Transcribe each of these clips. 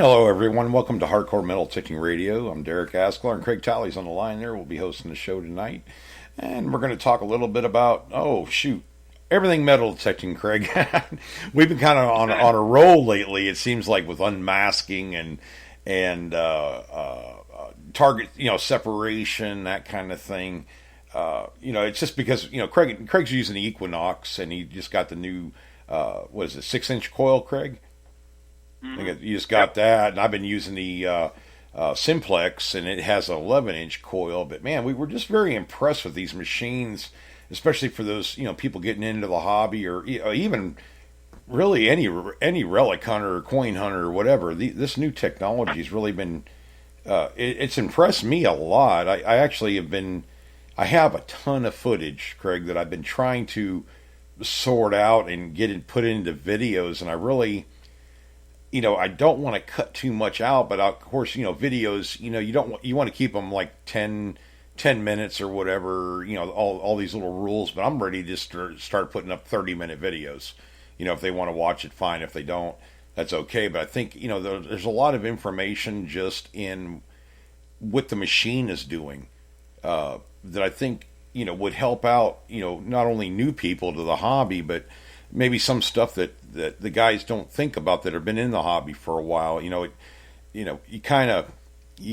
Hello, everyone. Welcome to Hardcore Metal Detecting Radio. I'm Derek Asklar, and Craig Talley's on the line there. We'll be hosting the show tonight. And we're going to talk a little bit about, everything metal detecting, Craig. We've been kind of on a roll lately, it seems like, with unmasking and target, separation, that kind of thing. It's just because, Craig's using the Equinox, and he just got the new, 6-inch coil, Craig? I think you just got that, and I've been using the Simplex, and it has an 11-inch coil. But man, we were just very impressed with these machines, especially for those people getting into the hobby, or even really any relic hunter or coin hunter or whatever. This new technology has really been it's impressed me a lot. I actually I have a ton of footage, Craig, that I've been trying to sort out and get it put into videos, and I really. I don't want to cut too much out, but of course, videos, you want to keep them like 10 minutes or whatever, all these little rules, but I'm ready to start putting up 30-minute videos. If they want to watch it, fine. If they don't, that's okay. But I think, there's a lot of information just in what the machine is doing, that I think, would help out, not only new people to the hobby, but maybe some stuff that the guys don't think about that have been in the hobby for a while. You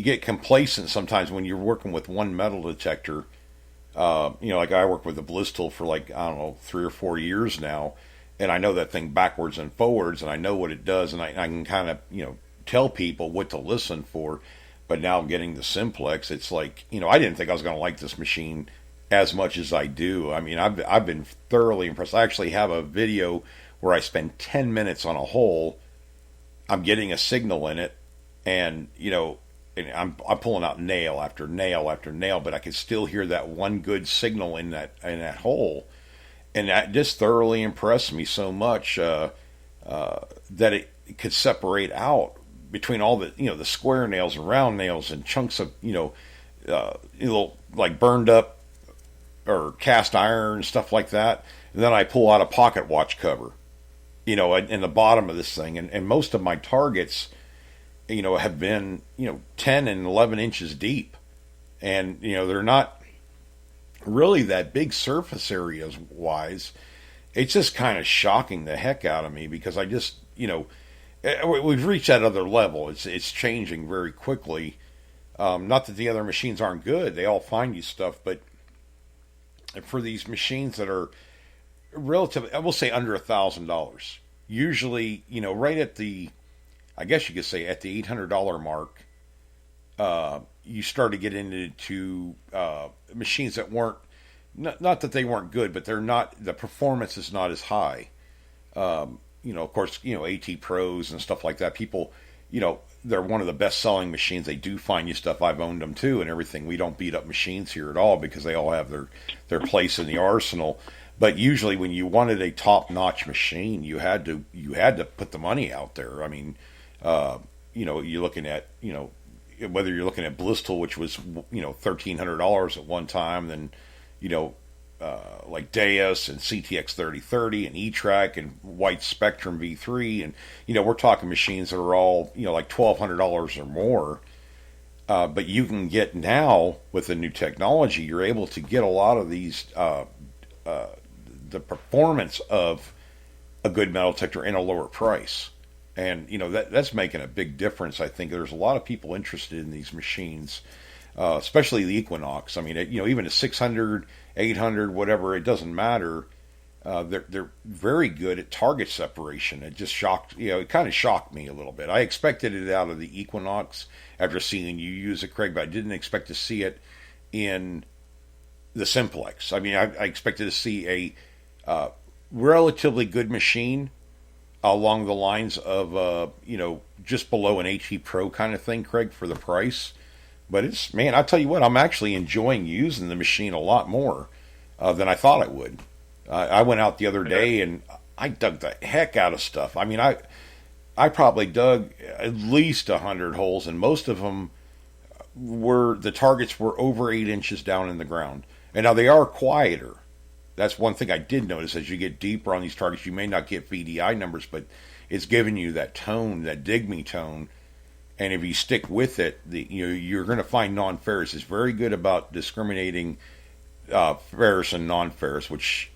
get complacent sometimes when you're working with one metal detector. Like I work with the Blistil for 3 or 4 years now, and I know that thing backwards and forwards, and I know what it does, and I can kind of tell people what to listen for. But now getting the Simplex, it's like I didn't think I was going to like this machine as much as I do. I mean, I've been thoroughly impressed. I actually have a video where I spend 10 minutes on a hole. I'm getting a signal in it, and and I'm pulling out nail after nail after nail, but I can still hear that one good signal in that hole, and that just thoroughly impressed me so much that it could separate out between all the the square nails and round nails and chunks of little like burned up or cast iron and stuff like that. And then I pull out a pocket watch cover, in the bottom of this thing. And most of my targets, have been, 10 and 11 inches deep. And, they're not really that big surface areas wise. It's just kind of shocking the heck out of me because I just, we've reached that other level. It's changing very quickly. Not that the other machines aren't good. They all find you stuff, but for these machines that are relatively, I will say under $1,000, usually, right at I guess you could say at the $800 mark, you start to get into machines that weren't, not that they weren't good, but the performance is not as high. Of course, AT Pros and stuff like that, people, they're one of the best selling machines. They do find you stuff. I've owned them too and everything. We don't beat up machines here at all because they all have their place in the arsenal. But usually when you wanted a top notch machine, you had to put the money out there. I mean, you're looking at, whether you're looking at Blistil, which was, $1,300 at one time, then, like Deus and CTX 3030 and E-Track and White Spectrum V3. And, we're talking machines that are all, like $1,200 or more. But you can get now with the new technology, you're able to get a lot of these, the performance of a good metal detector in a lower price. And, that's making a big difference. I think there's a lot of people interested in these machines, especially the Equinox. I mean, even a 600, 800, whatever, it doesn't matter. They're very good at target separation. It just it kind of shocked me a little bit. I expected it out of the Equinox after seeing you use it, Craig, but I didn't expect to see it in the Simplex. I mean, I expected to see a relatively good machine along the lines of, just below an AT Pro kind of thing, Craig, for the price. But I'll tell you what, I'm actually enjoying using the machine a lot more than I thought I would. I went out the other day and I dug the heck out of stuff. I mean, I probably dug at least 100 holes, and most of them the targets were over 8 inches down in the ground. And now they are quieter. That's one thing I did notice. As you get deeper on these targets, you may not get VDI numbers, but it's giving you that tone, that dig me tone, And if you stick with it, you're going to find non-ferrous is very good about discriminating ferrous and non-ferrous. Which,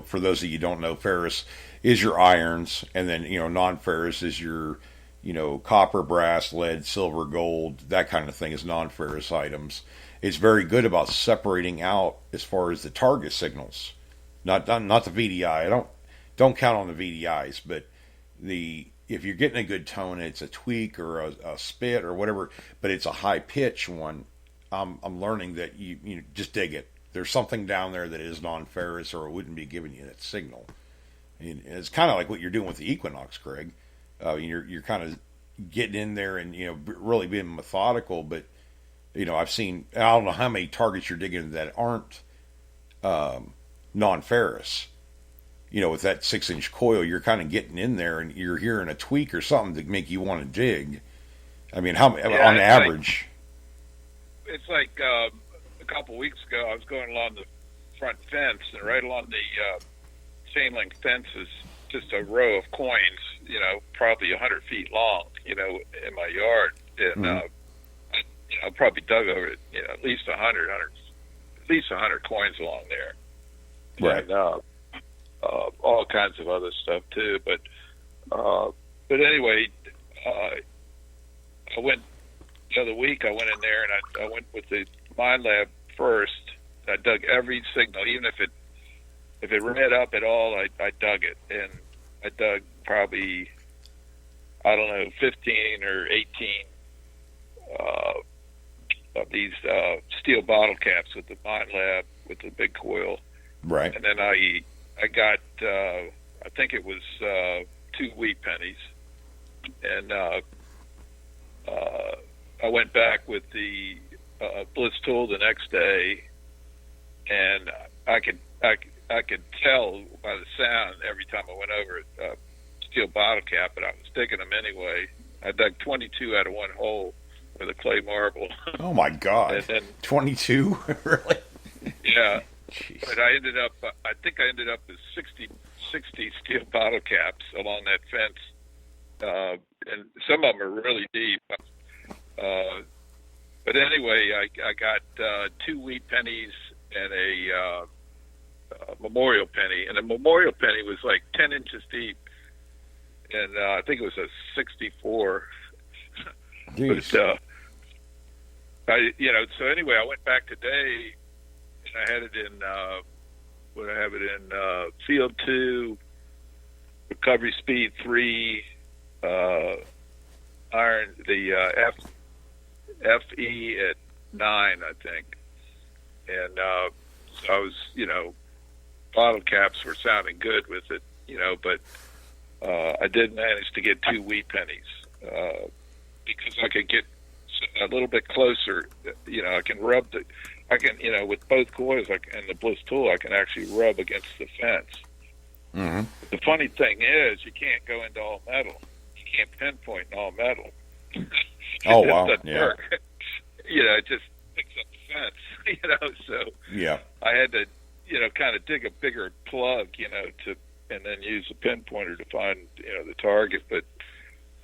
for those of you who don't know, ferrous is your irons, and then non-ferrous is your copper, brass, lead, silver, gold, that kind of thing is non-ferrous items. It's very good about separating out as far as the target signals, not the VDI. I don't count on the VDIs, but if you're getting a good tone, it's a tweak or a spit or whatever, but it's a high pitch one. I'm learning that you just dig it. There's something down there that is non-ferrous, or it wouldn't be giving you that signal. And it's kind of like what you're doing with the Equinox, Craig. You're kind of getting in there and really being methodical, but I've seen, I don't know how many targets you're digging that aren't non-ferrous. With that 6-inch coil, you're kind of getting in there and you're hearing a tweak or something to make you want to dig. I mean, on average? It's like a couple weeks ago, I was going along the front fence, and right along the chain link fence is just a row of coins, probably 100 feet long, in my yard. And I probably dug over it, at least 100 coins along there. Right. And, all kinds of other stuff too, but anyway, I went the other week. I went in there and I went with the Mind Lab first. I dug every signal, even if it read up at all. I dug it, and I dug probably 15 or 18 of these steel bottle caps with the Mind Lab with the big coil. Right. And then I got, I think it was 2 wheat pennies, and I went back with the Bliss tool the next day, and I could tell by the sound every time I went over it, steel bottle cap, but I was digging them anyway. I dug 22 out of one hole with a clay marble. Oh my God! And then 22, really? Yeah. Jeez. But I think I ended up with 60 steel bottle caps along that fence, and some of them are really deep. But anyway, I got 2 wheat pennies and a memorial penny, and the memorial penny was like 10 inches deep, and I think it was a 64. Jeez. But so anyway, I went back today. I had it in, field 2, recovery speed 3, iron, the FE at 9, I think. And so I was, bottle caps were sounding good with it, but I did manage to get 2 wheat pennies because I could get a little bit closer. I can rub with both coils and the Bliss tool, I can actually rub against the fence. Mm-hmm. The funny thing is, you can't go into all metal. You can't pinpoint in all metal. Oh, wow. Yeah. It just picks up the fence, so yeah. I had to, kind of dig a bigger plug, and then use a pinpointer to find, the target. But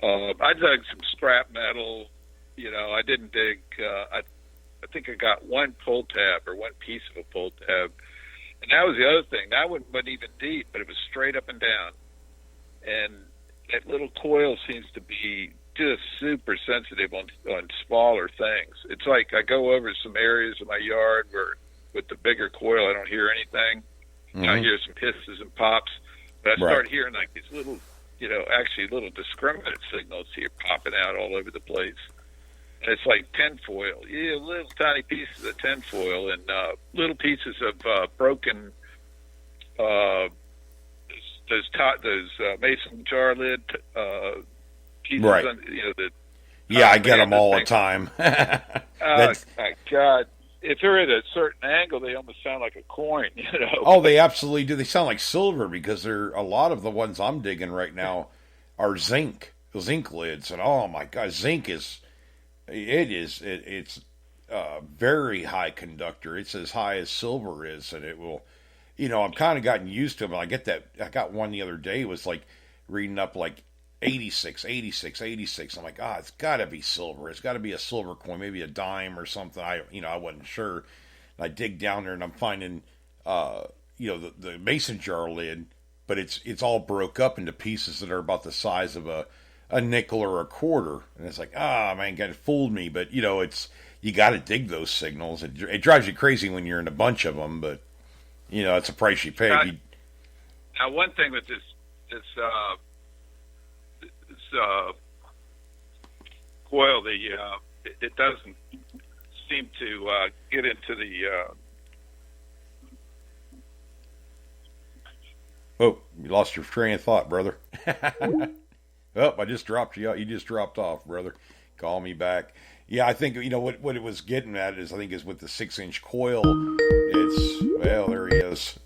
I dug some scrap metal. I didn't dig, I think I got one pull tab or one piece of a pull tab. And that was the other thing. That one wasn't even deep, but it was straight up and down. And that little coil seems to be just super sensitive on smaller things. It's like I go over some areas of my yard where with the bigger coil I don't hear anything. Mm-hmm. I hear some hisses and pops. But I start hearing like these little, actually little discriminant signals here popping out all over the place. And it's like tinfoil, little tiny pieces of tinfoil and little pieces of broken those mason jar lid pieces. Right. I get them all the time. Oh my God! If they're at a certain angle, they almost sound like a coin. Oh, they absolutely do. They sound like silver because a lot of the ones I'm digging right now are zinc lids, and oh my God, zinc is. It's a very high conductor. It's as high as silver is, and it will, I'm kind of gotten used to them. I got one the other day, was like reading up like 86, 86, 86. I'm like, it's got to be silver. It's got to be a silver coin, maybe a dime or something. I wasn't sure. And I dig down there and I'm finding, the mason jar lid, but it's all broke up into pieces that are about the size of a nickel or a quarter. And it's like, man, it fooled me. But you got to dig those signals. It drives you crazy when you're in a bunch of them, but it's a price you pay. Now, one thing with this coil, it doesn't seem to get into the. Oh, you lost your train of thought, brother. Oh, I just dropped you out. You just dropped off, brother. Call me back. Yeah, I think what it was getting at is with the 6-inch coil. There he is.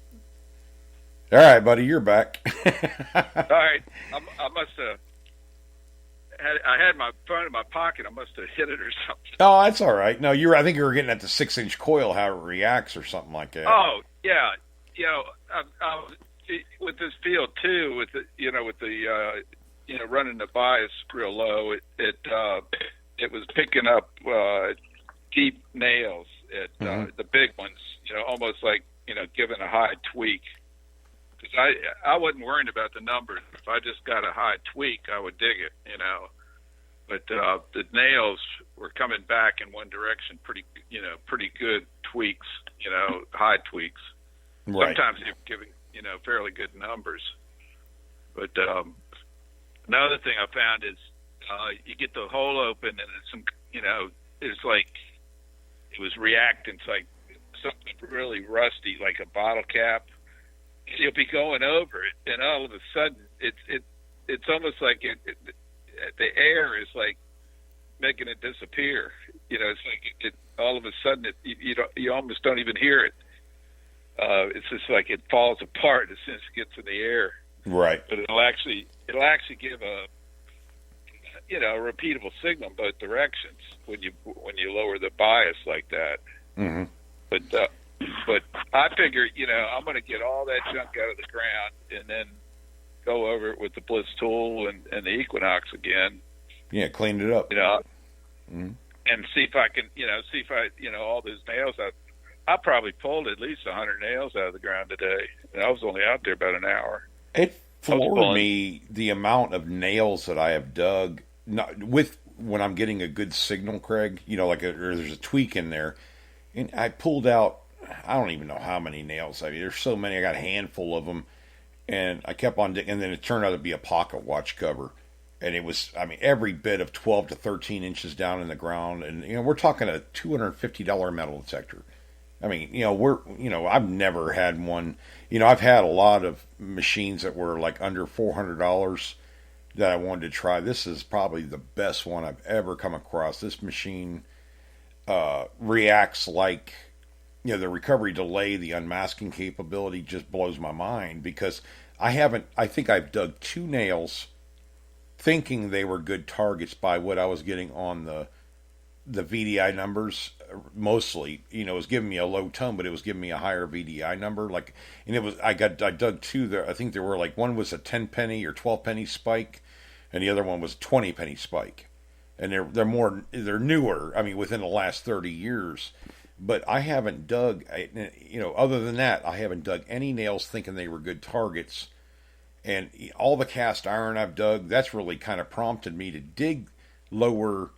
All right, buddy, you're back. All right, I must have. I had my phone in my pocket. I must have hit it or something. Oh, that's all right. No, I think you were getting at the 6-inch coil, how it reacts or something like that. Oh, yeah. With this field too, with the running the bias real low, it was picking up deep nails at the big ones. Almost like giving a high tweak. Because I wasn't worried about the numbers. If I just got a high tweak, I would dig it, But the nails were coming back in one direction, pretty good tweaks, high tweaks. Right. Sometimes they were giving, fairly good numbers. But another thing I found is you get the hole open and it's like it was reacting to like something really rusty, like a bottle cap. You'll be going over it, and all of a sudden, it's almost like the air is like making it disappear. It's like all of a sudden you almost don't even hear it. It's just like it falls apart as soon as it gets in the air. Right. But it'll actually give a repeatable signal in both directions when you lower the bias like that. Mm-hmm. But I figure, I'm going to get all that junk out of the ground and then go over it with the Bliss tool and the Equinox again. Yeah, cleaned it up. And see if I can, all those nails out. I probably pulled at least 100 nails out of the ground today. And I was only out there about an hour. It floored me the amount of nails that I have dug. When I'm getting a good signal, Craig, or there's a tweak in there. And I pulled out, I don't even know how many nails. There's so many. I got a handful of them, and I kept on digging. And then it turned out to be a pocket watch cover, and it was, every bit of 12 to 13 inches down in the ground. And we're talking a $250 metal detector. I've never had one. I've had a lot of machines that were like under $400 that I wanted to try. This is probably the best one I've ever come across. This machine reacts like. The recovery delay, the unmasking capability just blows my mind because I think I've dug 2 nails thinking they were good targets by what I was getting on the VDI numbers mostly. It was giving me a low tone, but it was giving me a higher VDI number. I dug 2 there. I think there were one was a 10 penny or 12 penny spike and the other one was a 20 penny spike. And they're newer, within the last 30 years. But I haven't dug, other than that, I haven't dug any nails thinking they were good targets. And all the cast iron I've dug, that's really kind of prompted me to dig lower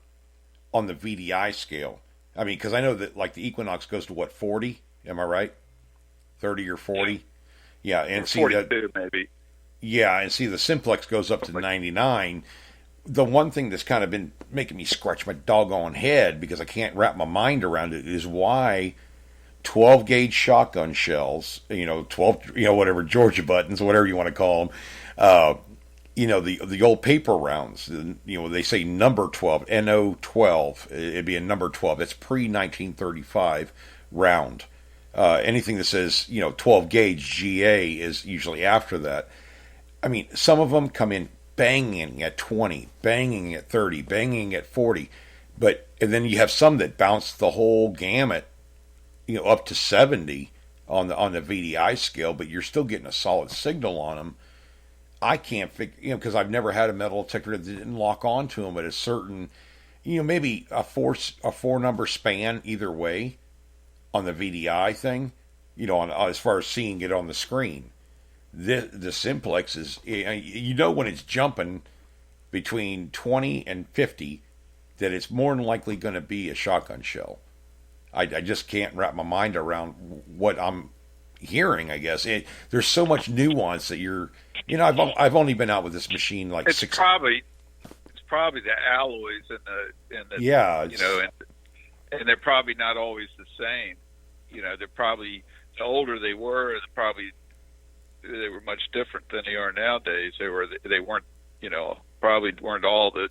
on the VDI scale. Because I know that the Equinox goes to 40? Am I right? 30 or 40? Yeah, and see 42 maybe. Yeah, and see the Simplex goes up to 99. The one thing that's kind of been making me scratch my doggone head because I can't wrap my mind around it is why 12 gauge shotgun shells, 12, whatever, Georgia buttons, whatever you want to call them, the old paper rounds, they say number 12, NO 12, it'd be a number 12. It's pre-1935 round. Anything that says, 12 gauge GA is usually after that. Some of them come in banging at 20, banging at 30, banging at 40. And then you have some that bounce the whole gamut, up to 70 on the VDI scale, but you're still getting a solid signal on them. I can't figure, because I've never had a metal detector that didn't lock onto them at a certain, maybe a four number span either way on the VDI thing, on as far as seeing it on the screen. The simplex is, when it's jumping between 20 and 50, that it's more than likely going to be a shotgun shell. I just can't wrap my mind around what I'm hearing. I guess there's so much nuance that I've only been out with this machine like it's probably the alloys and the yeah, and they're probably not always the same. They're probably, the older they were, they were much different than they are nowadays. They weren't, probably weren't all the,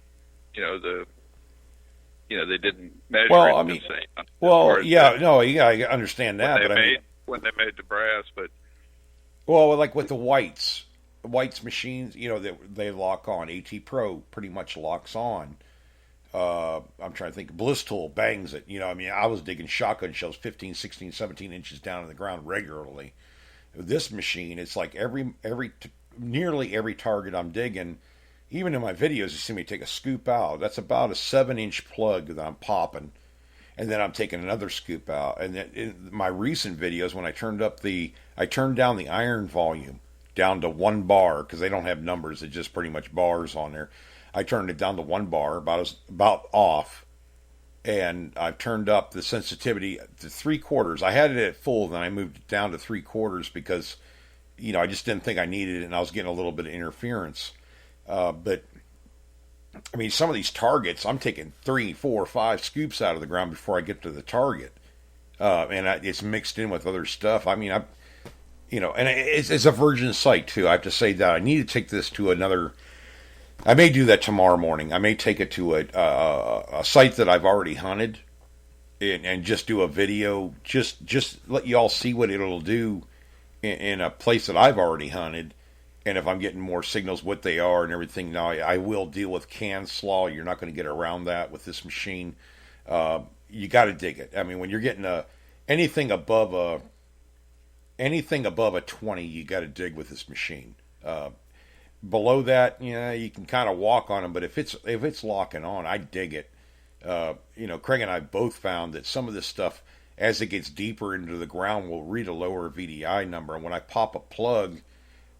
they didn't measure the same. I understand that. When they made the brass, but like with the Whites machines, they lock on. AT Pro pretty much locks on. I'm trying to think. Bliss Tool bangs it. I was digging shotgun shells 15, 16, 17 inches down in the ground regularly. This machine, it's like nearly every target I'm digging, even in my videos, you see me take a scoop out. That's about a 7-inch plug that I'm popping, and then I'm taking another scoop out. And then in my recent videos, when I turned down the iron volume down to 1 bar, because they don't have numbers, it's just pretty much bars on there. I turned it down to 1 bar, about off, and I've turned up the sensitivity to 3/4. I had it at full, then I moved it down to 3/4 because, I just didn't think I needed it, and I was getting a little bit of interference. But some of these targets, I'm taking 3, 4, 5 scoops out of the ground before I get to the target, and it's mixed in with other stuff. And it's a virgin site too. I have to say that I need to take this to another. I may do that tomorrow morning. I may take it to a site that I've already hunted, and just do a video, just let you all see what it'll do in a place that I've already hunted. And if I'm getting more signals, what they are and everything. Now, I will deal with can slaw. You're not going to get around that with this machine. You got to dig it. When you're getting anything above a 20, you got to dig with this machine. Below that, you can kind of walk on them. But if it's locking on, I dig it. Craig and I both found that some of this stuff, as it gets deeper into the ground, will read a lower VDI number. And when I pop a plug,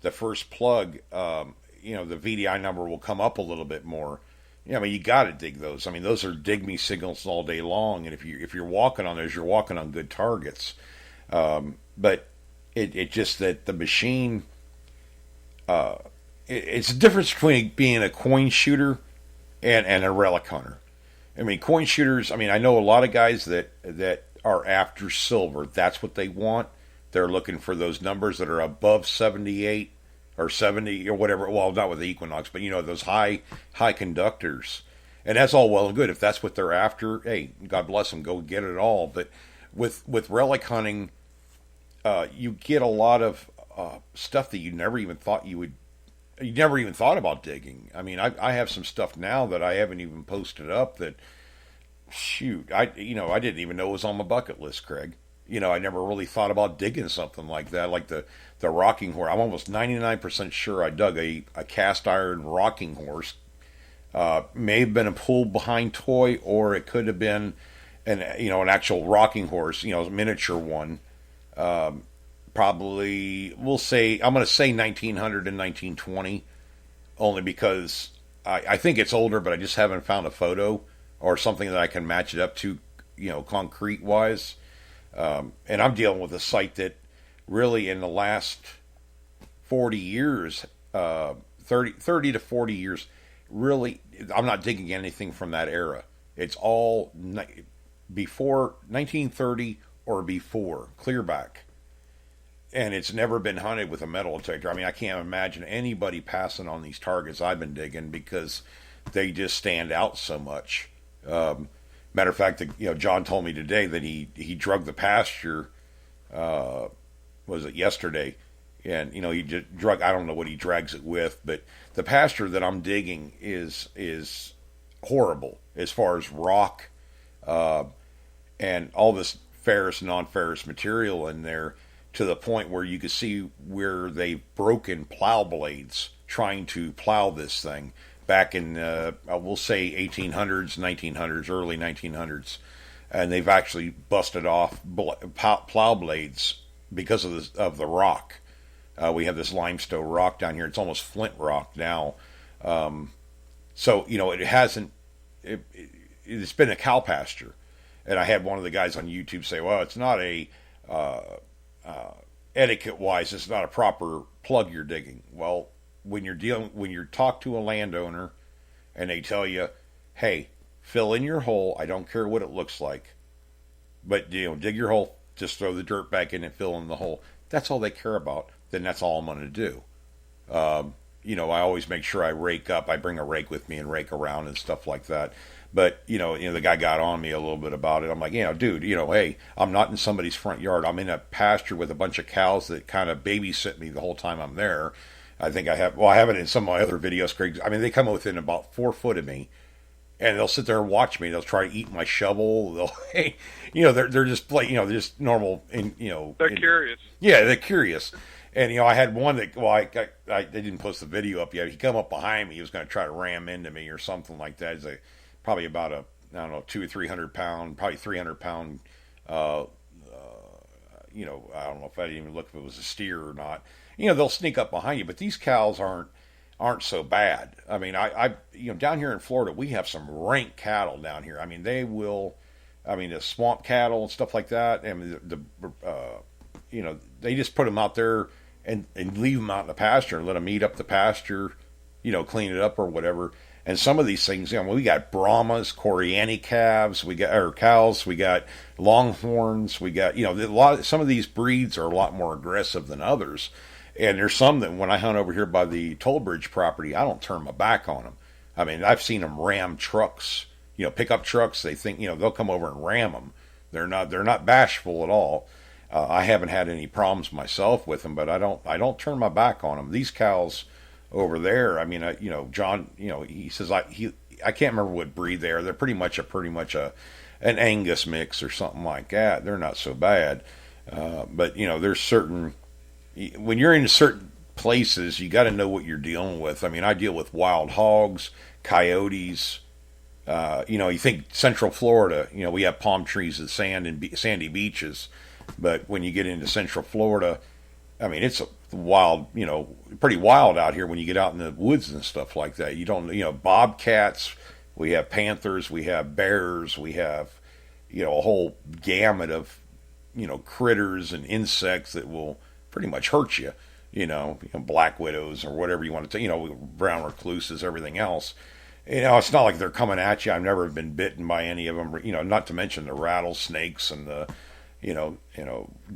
the first plug, the VDI number will come up a little bit more. You got to dig those. Those are dig me signals all day long, and if you're walking on those, you're walking on good targets. But it just that the machine, it's a difference between being a coin shooter and a relic hunter. Coin shooters. I know a lot of guys that are after silver. That's what they want. They're looking for those numbers that are above 78 or 70 or whatever. Well, not with the Equinox, but those high conductors. And that's all well and good. If that's what they're after, hey, God bless them, go get it all. But with relic hunting, you get a lot of stuff that you never even thought you never even thought about digging. I have some stuff now that I haven't even posted up that, shoot, I didn't even know it was on my bucket list, Craig. I never really thought about digging something like that, like the rocking horse. I'm almost 99% sure I dug a cast iron rocking horse. May have been a pull behind toy, or it could have been an actual rocking horse, a miniature one. Probably, I'm going to say 1900 and 1920, only because I think it's older, but I just haven't found a photo or something that I can match it up to, concrete wise. And I'm dealing with a site that really in the last 40 years, 30 to 40 years, really, I'm not digging anything from that era. It's all before 1930 or before, clear back. And it's never been hunted with a metal detector. I can't imagine anybody passing on these targets I've been digging because they just stand out so much. Matter of fact, John told me today that he drug the pasture. Was it yesterday? And he just drug. I don't know what he drags it with, but the pasture that I'm digging is horrible as far as rock, and all this ferrous, non-ferrous material in there, to the point where you can see where they've broken plow blades trying to plow this thing back in, we'll say 1800s, 1900s, early 1900s. And they've actually busted off plow blades because of the rock. We have this limestone rock down here. It's almost flint rock now. So, it hasn't, it's been a cow pasture. And I had one of the guys on YouTube say, well, it's not etiquette wise, it's not a proper plug you're digging. Well, when you talk to a landowner and they tell you, hey, fill in your hole, I don't care what it looks like, but dig your hole, just throw the dirt back in and fill in the hole. That's all they care about. Then that's all I'm going to do. I always make sure I rake up. I bring a rake with me and rake around and stuff like that. But the guy got on me a little bit about it. I'm like, dude, hey, I'm not in somebody's front yard. I'm in a pasture with a bunch of cows that kind of babysit me the whole time I'm there. I think I have it in some of my other videos, Craig. I mean, they come within about 4 foot of me, and they'll sit there and watch me. They'll try to eat my shovel. They're just they're just normal. They're curious. Yeah, they're curious. And I had one that I didn't post the video up yet. He come up behind me. He was going to try to ram into me or something like that. He's probably about a 200 or 300 pound, probably 300 pound. I don't know if I didn't even look if it was a steer or not. They'll sneak up behind you, but these cows aren't so bad. I mean, I down here in Florida, we have some rank cattle down here. I mean, they will, the swamp cattle and stuff like that. I mean, they just put them out there and leave them out in the pasture and let them eat up the pasture, clean it up or whatever. And some of these things, we got Brahmas, Coriani calves, cows, we got Longhorns, we got, some of these breeds are a lot more aggressive than others. And there's some that when I hunt over here by the Toll Bridge property, I don't turn my back on them. I mean, I've seen them ram trucks, pickup trucks. They think, they'll come over and ram them. They're not bashful at all. I haven't had any problems myself with them, but I don't turn my back on them. These cows over there, I mean, John, he says I can't remember what breed they are. They're pretty much an Angus mix or something like that. They're not so bad, but there's certain, when you're in certain places, you got to know what you're dealing with. I mean, I deal with wild hogs, coyotes. You think Central Florida, we have palm trees and sand and sandy beaches. But when you get into Central Florida, I mean, it's a wild, pretty wild out here when you get out in the woods and stuff like that. You don't, bobcats, we have panthers, we have bears, we have, a whole gamut of, critters and insects that will pretty much hurt you, black widows or whatever you want to brown recluses, everything else. It's not like they're coming at you. I've never been bitten by any of them, not to mention the rattlesnakes and the,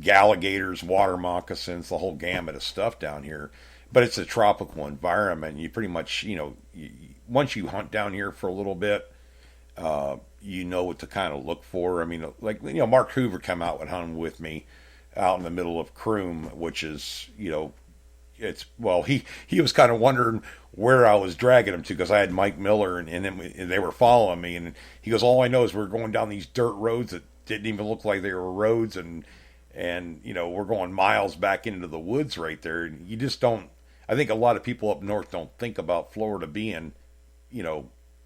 alligators, water moccasins, the whole gamut of stuff down here. But it's a tropical environment. You pretty much, once you hunt down here for a little bit, you know what to kind of look for. I mean, Mark Hoover come out and hunt with me out in the middle of Croom, which is, he was kind of wondering where I was dragging him to because I had Mike Miller and they were following me. And he goes, all I know is we're going down these dirt roads that didn't even look like they were roads, and we're going miles back into the woods right there. And you just don't. I think a lot of people up north don't think about Florida being,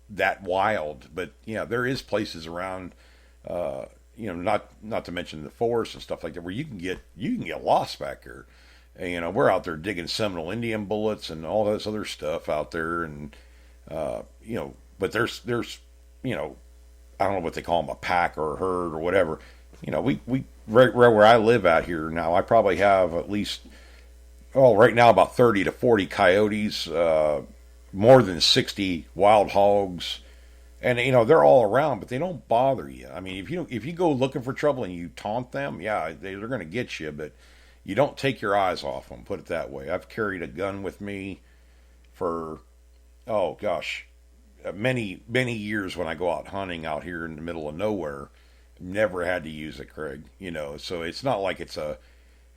that wild. But there is places around, not to mention the forest and stuff like that where you can get lost back there. And, we're out there digging Seminole Indian bullets and all this other stuff out there, and but there's I don't know what they call them, a pack or a herd or whatever. We right where I live out here now, I probably have at least, right now about 30 to 40 coyotes, more than 60 wild hogs, and they're all around, but they don't bother you. I mean, if you go looking for trouble and you taunt them, they're going to get you, but you don't take your eyes off them. Put it that way. I've carried a gun with me for, many years when I go out hunting out here in the middle of nowhere. Never had to use it, Craig. So it's not like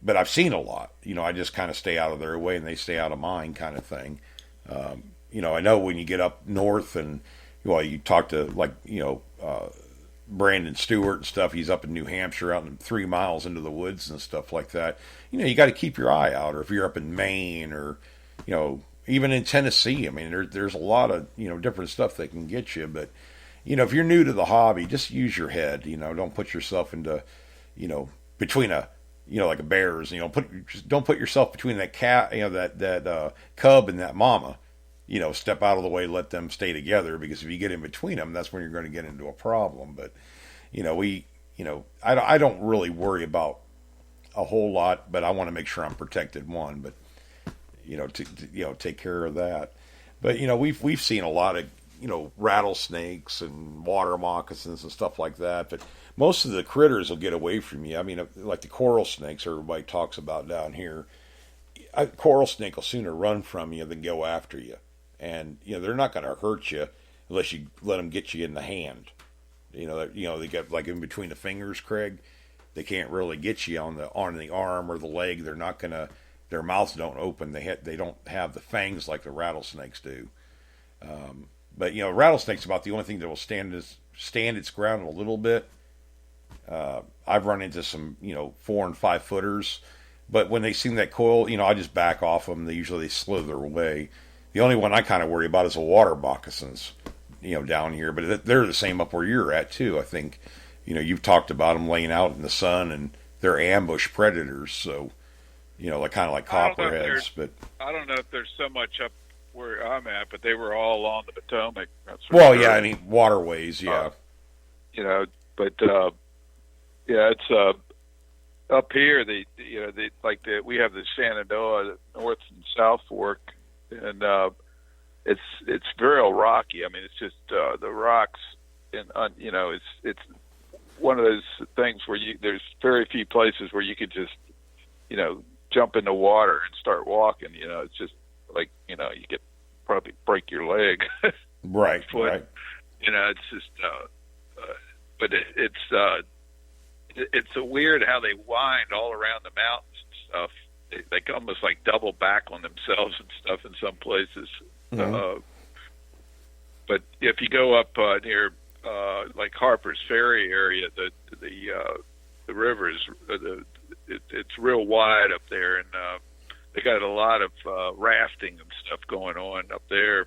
but I've seen a lot. I just kind of stay out of their way and they stay out of mine, kind of thing. I know when you get up north and you talk to Brandon Stewart and stuff. He's up in New Hampshire, out in 3 miles into the woods and stuff like that. You got to keep your eye out. Or if you're up in Maine or even in Tennessee. I mean, there's a lot of different stuff that can get you, but if you're new to the hobby, just use your head. Don't put yourself into between a like a bear's. Don't put yourself between that cat, that cub and that mama. Step out of the way, let them stay together, because if you get in between them, that's when you're going to get into a problem. But I don't really worry about a whole lot, but I want to make sure I'm protected. One, but to take care of that. But we've seen a lot of rattlesnakes and water moccasins and stuff like that. But most of the critters will get away from you. I mean, like the coral snakes everybody talks about down here. A coral snake will sooner run from you than go after you, and they're not going to hurt you unless you let them get you in the hand. They get like in between the fingers, Craig. They can't really get you on the arm or the leg. They're not gonna. Their mouths don't open. They don't have the fangs like the rattlesnakes do. But rattlesnake's about the only thing that will stand its ground a little bit. I've run into some 4 and 5 footers, but when they see that coil, I just back off them. They usually slither away. The only one I kind of worry about is the water moccasins, down here. But they're the same up where you're at too. I think you've talked about them laying out in the sun, and they're ambush predators. So like kind of like copperheads. But I don't know if there's so much up where I'm at, but they were all along the Potomac. Yeah, I mean waterways, yeah. But yeah, it's up here. We have the Shenandoah, the North and South Fork, and it's very rocky. I mean, it's just the rocks, and it's one of those things where there's very few places where you could just jump in the water and start walking. It's just like you could probably break your leg. Right. Foot. Right. It's just but it's a weird how they wind all around the mountains and stuff. They almost like double back on themselves and stuff in some places. Mm-hmm. But if you go up near like Harper's Ferry area, the river is it's real wide up there, and they got a lot of rafting and stuff going on up there.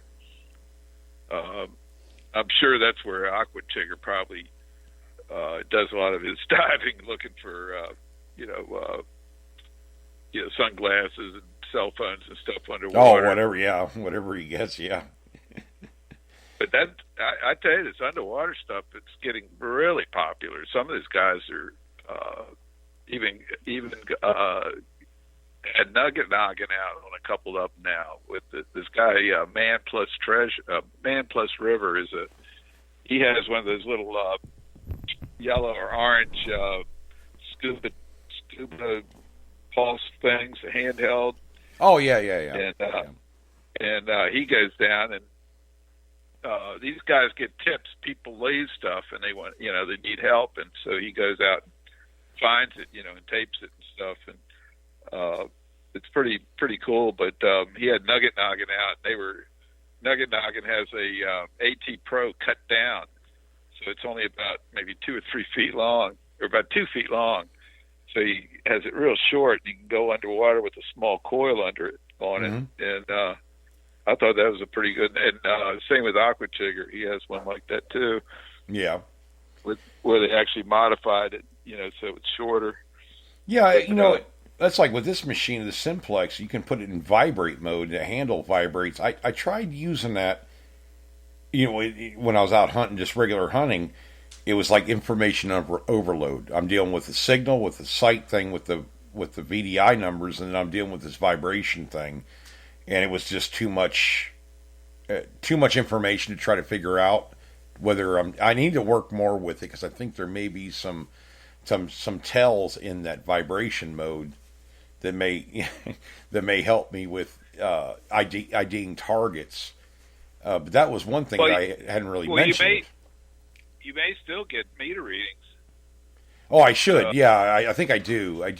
I'm sure that's where Aqua Tigger probably does a lot of his diving, looking for sunglasses and cell phones and stuff underwater. Oh, whatever he gets, yeah. But that I tell you, this underwater stuff, it's getting really popular. Some of these guys are even had nugget noggin out on a couple of them now. With this guy, Man Plus River he has one of those little yellow or orange scuba pulse things, handheld. Oh yeah. And he goes down, and these guys get tips. People leave stuff, and they want they need help, and so he goes out and finds it, and tapes it and stuff, and it's pretty cool. But he had Nugget Noggin out. Nugget Noggin has a AT Pro cut down, so it's only about maybe 2 or 3 feet long, or about 2 feet long. So he has it real short. You can go underwater with a small coil under it on Mm-hmm. it, and I thought that was a pretty good. And same with Aqua Tigger, he has one like that too. Yeah, where they actually modified it, so it's shorter. Yeah, but, that's like with this machine, the Simplex, you can put it in vibrate mode. The handle vibrates. I tried using that, when I was out hunting, just regular hunting. It was like information overload. I'm dealing with the signal, with the sight thing, with the VDI numbers, and then I'm dealing with this vibration thing, and it was just too much information to try to figure out whether I need to work more with it, because I think there may be some tells in that vibration mode that may help me with IDing targets. But that was one thing that I hadn't really mentioned. You may still get meter readings. Oh, I should. I think I do. I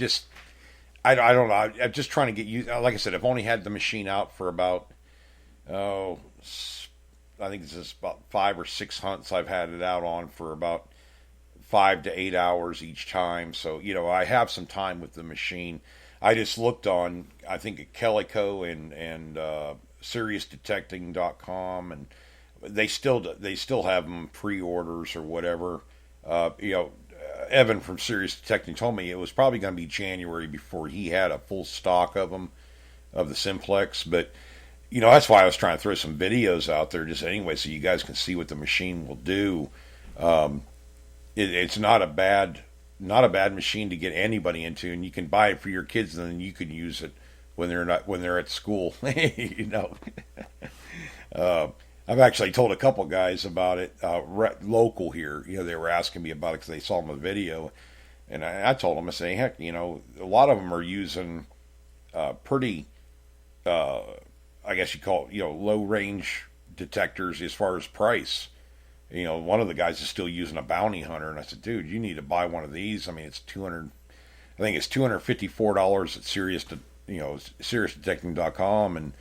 don't know. I'm just trying to get used. Like I said, I've only had the machine out for about, I think this is about 5 or 6 hunts I've had it out on, for about 5 to 8 hours each time. So, I have some time with the machine. I just looked on, I think, Calico and SiriusDetecting.com, and they still have them pre-orders or whatever. Evan from Sirius Detecting told me it was probably going to be January before he had a full stock of them, of the Simplex. But that's why I was trying to throw some videos out there just anyway, so you guys can see what the machine will do. It's not a bad machine to get anybody into, and you can buy it for your kids, and then you can use it when they're at school. I've actually told a couple guys about it, local here. They were asking me about it because they saw my video, and I told them, I say, heck, a lot of them are using pretty, I guess you call it, low range detectors as far as price. One of the guys is still using a Bounty Hunter, and I said, dude, you need to buy one of these. I mean, it's $254 at SiriusDetecting.com, and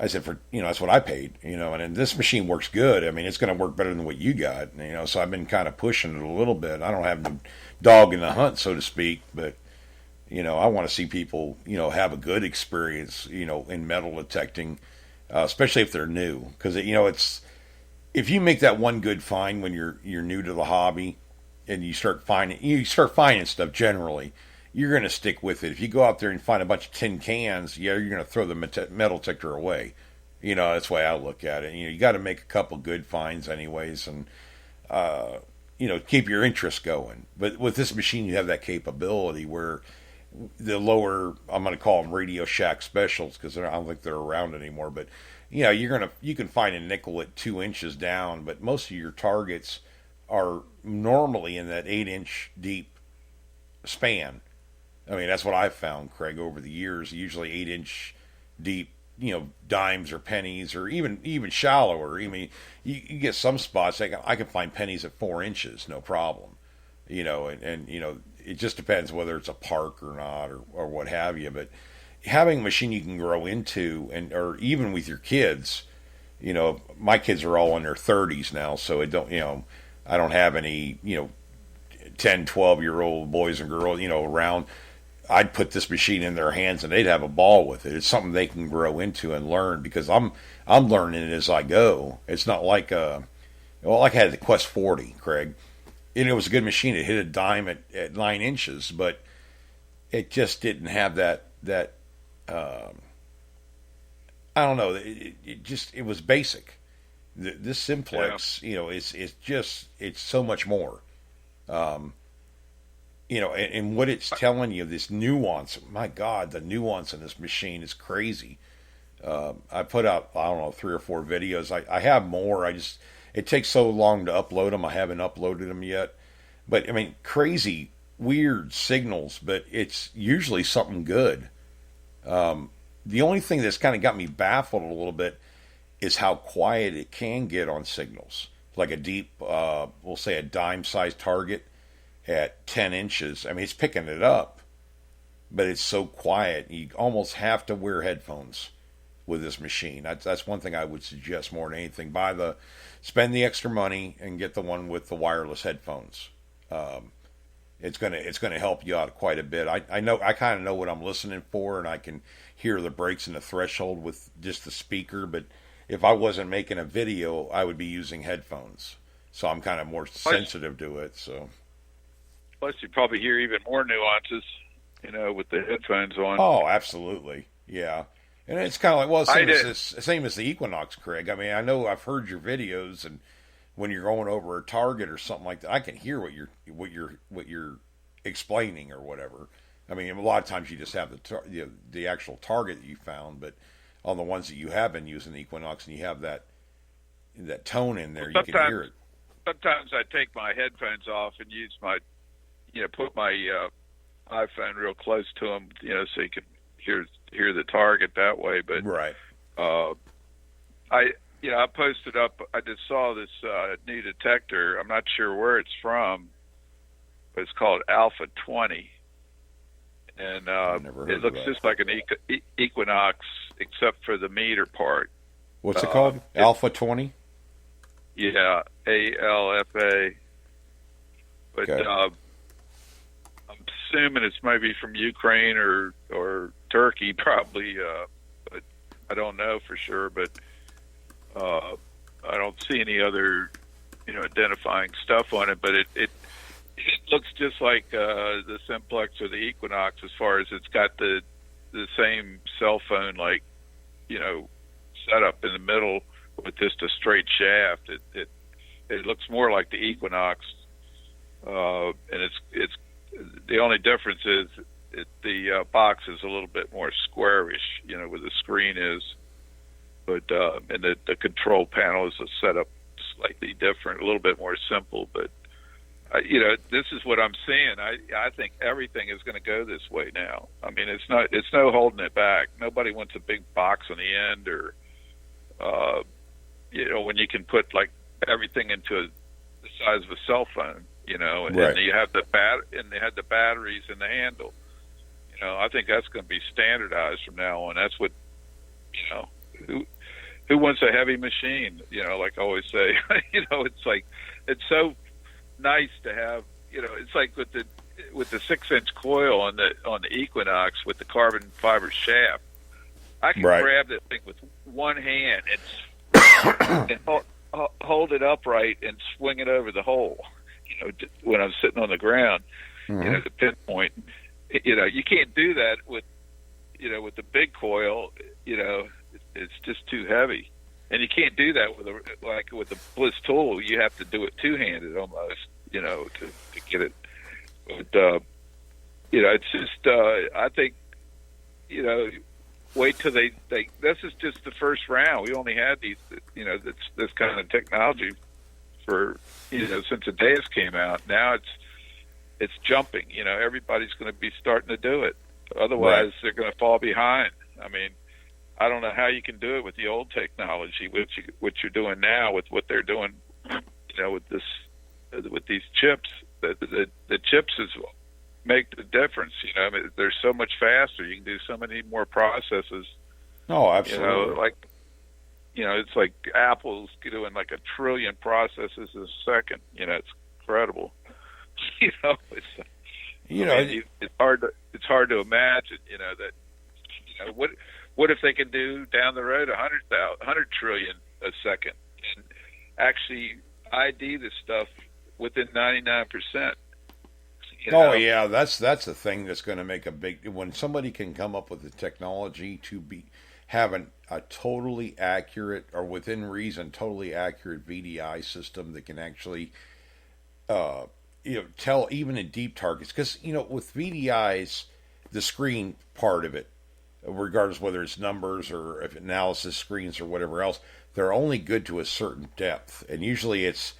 I said, that's what I paid, and then this machine works good. I mean, it's going to work better than what you got, so I've been kind of pushing it a little bit. I don't have no dog in the hunt, so to speak, but, I want to see people, have a good experience, in metal detecting, especially if they're new, because, if you make that one good find when you're new to the hobby and you start finding stuff generally, you're going to stick with it. If you go out there and find a bunch of tin cans, you're going to throw the metal detector away. That's the way I look at it. You got to make a couple good finds anyways, and keep your interest going. But with this machine, you have that capability where the lower, I'm going to call them Radio Shack specials, because I don't think they're around anymore, but you can find a nickel at 2 inches down, but most of your targets are normally in that 8-inch deep span. I mean, that's what I've found, Craig, over the years. Usually 8-inch deep, dimes or pennies, or even shallower. I mean, you get some spots I can find pennies at 4 inches, no problem. And it just depends whether it's a park or not, or what have you. But having a machine you can grow into, or even with your kids, my kids are all in their 30s now, so I don't have any 10, 12-year-old boys and girls around. I'd put this machine in their hands and they'd have a ball with it. It's something they can grow into and learn, because I'm learning it as I go. It's not like like I had the Quest 40, Craig, and it was a good machine. It hit a dime at 9 inches, but it just didn't have that I don't know. It was basic. This Simplex, it's so much more. And what it's telling you, this nuance. My God, the nuance in this machine is crazy. I put out, I don't know, 3 or 4 videos. I have more. It takes so long to upload them. I haven't uploaded them yet. But I mean, crazy, weird signals. But it's usually something good. The only thing that's kind of got me baffled a little bit is how quiet it can get on signals. Like a deep, we'll say a dime-sized target at 10 inches. I mean, it's picking it up, but it's so quiet. You almost have to wear headphones with this machine. That's one thing I would suggest more than anything. Spend the extra money and get the one with the wireless headphones. It's gonna help you out quite a bit. I kind of know what I'm listening for, and I can hear the breaks in the threshold with just the speaker. But if I wasn't making a video, I would be using headphones, so I'm kind of more sensitive to it. So, plus you probably hear even more nuances, with the headphones on. Oh, absolutely, yeah. And it's kind of like, same as the Equinox, Craig. I mean, I know I've heard your videos, and when you're going over a target or something like that, I can hear what you're explaining or whatever. I mean, a lot of times you just have the actual target that you found, but on the ones that you have been using the Equinox and you have that tone in there, you can hear it. Sometimes I take my headphones off and use put my iPhone real close to them, so you can hear the target that way. But right. I posted up. I just saw this new detector. I'm not sure where it's from, but it's called Alpha 20, and it looks just like an Equinox, except for the meter part. What's it called? Alpha 20. Yeah, ALFA. But okay. I'm assuming it's maybe from Ukraine or Turkey, probably. But I don't know for sure, but I don't see any other, identifying stuff on it. But it looks just like the Simplex or the Equinox as far as it's got the same cell phone setup in the middle with just a straight shaft. It looks more like the Equinox, and it's the only difference is the box is a little bit more squarish, where the screen is, but and the control panel is set up slightly different, a little bit more simple. But this is what I'm seeing. I think everything is going to go this way now. I mean, it's no holding it back. Nobody wants a big box on the end, or when you can put like everything into the size of a cell phone, and right. you have and they had the batteries in the handle. I think that's going to be standardized from now on. That's what, who wants a heavy machine? Like I always say, it's like, it's so nice to have, it's like with the 6-inch coil on the Equinox with the carbon fiber shaft. I can right. grab that thing with one hand and hold it upright and swing it over the hole. When I'm sitting on the ground, Mm-hmm. the pinpoint. You can't do that with the big coil. It's just too heavy, and you can't do that with the Bliss tool. You have to do it two-handed almost, to get it. But it's just I think wait till they. This is just the first round. We only had these, this kind of technology for since the Deus came out. Now it's jumping. Everybody's going to be starting to do it. Otherwise, right. They're going to fall behind. I mean, I don't know how you can do it with the old technology, which you're doing now with what they're doing, with these chips. The chips make the difference. I mean, they're so much faster. You can do so many more processes. Oh, absolutely. It's like Apple's doing like 1 trillion processes a second. It's incredible. It's hard to imagine. That what if they can do down the road 100 trillion a second and actually ID this stuff within 99%. Oh yeah, that's the thing that's going to make a big. When somebody can come up with the technology to have a totally accurate or within reason totally accurate VDI system that can actually tell even in deep targets, because with VDIs, the screen part of it, regardless whether it's numbers or if analysis screens or whatever else, they're only good to a certain depth, and usually it's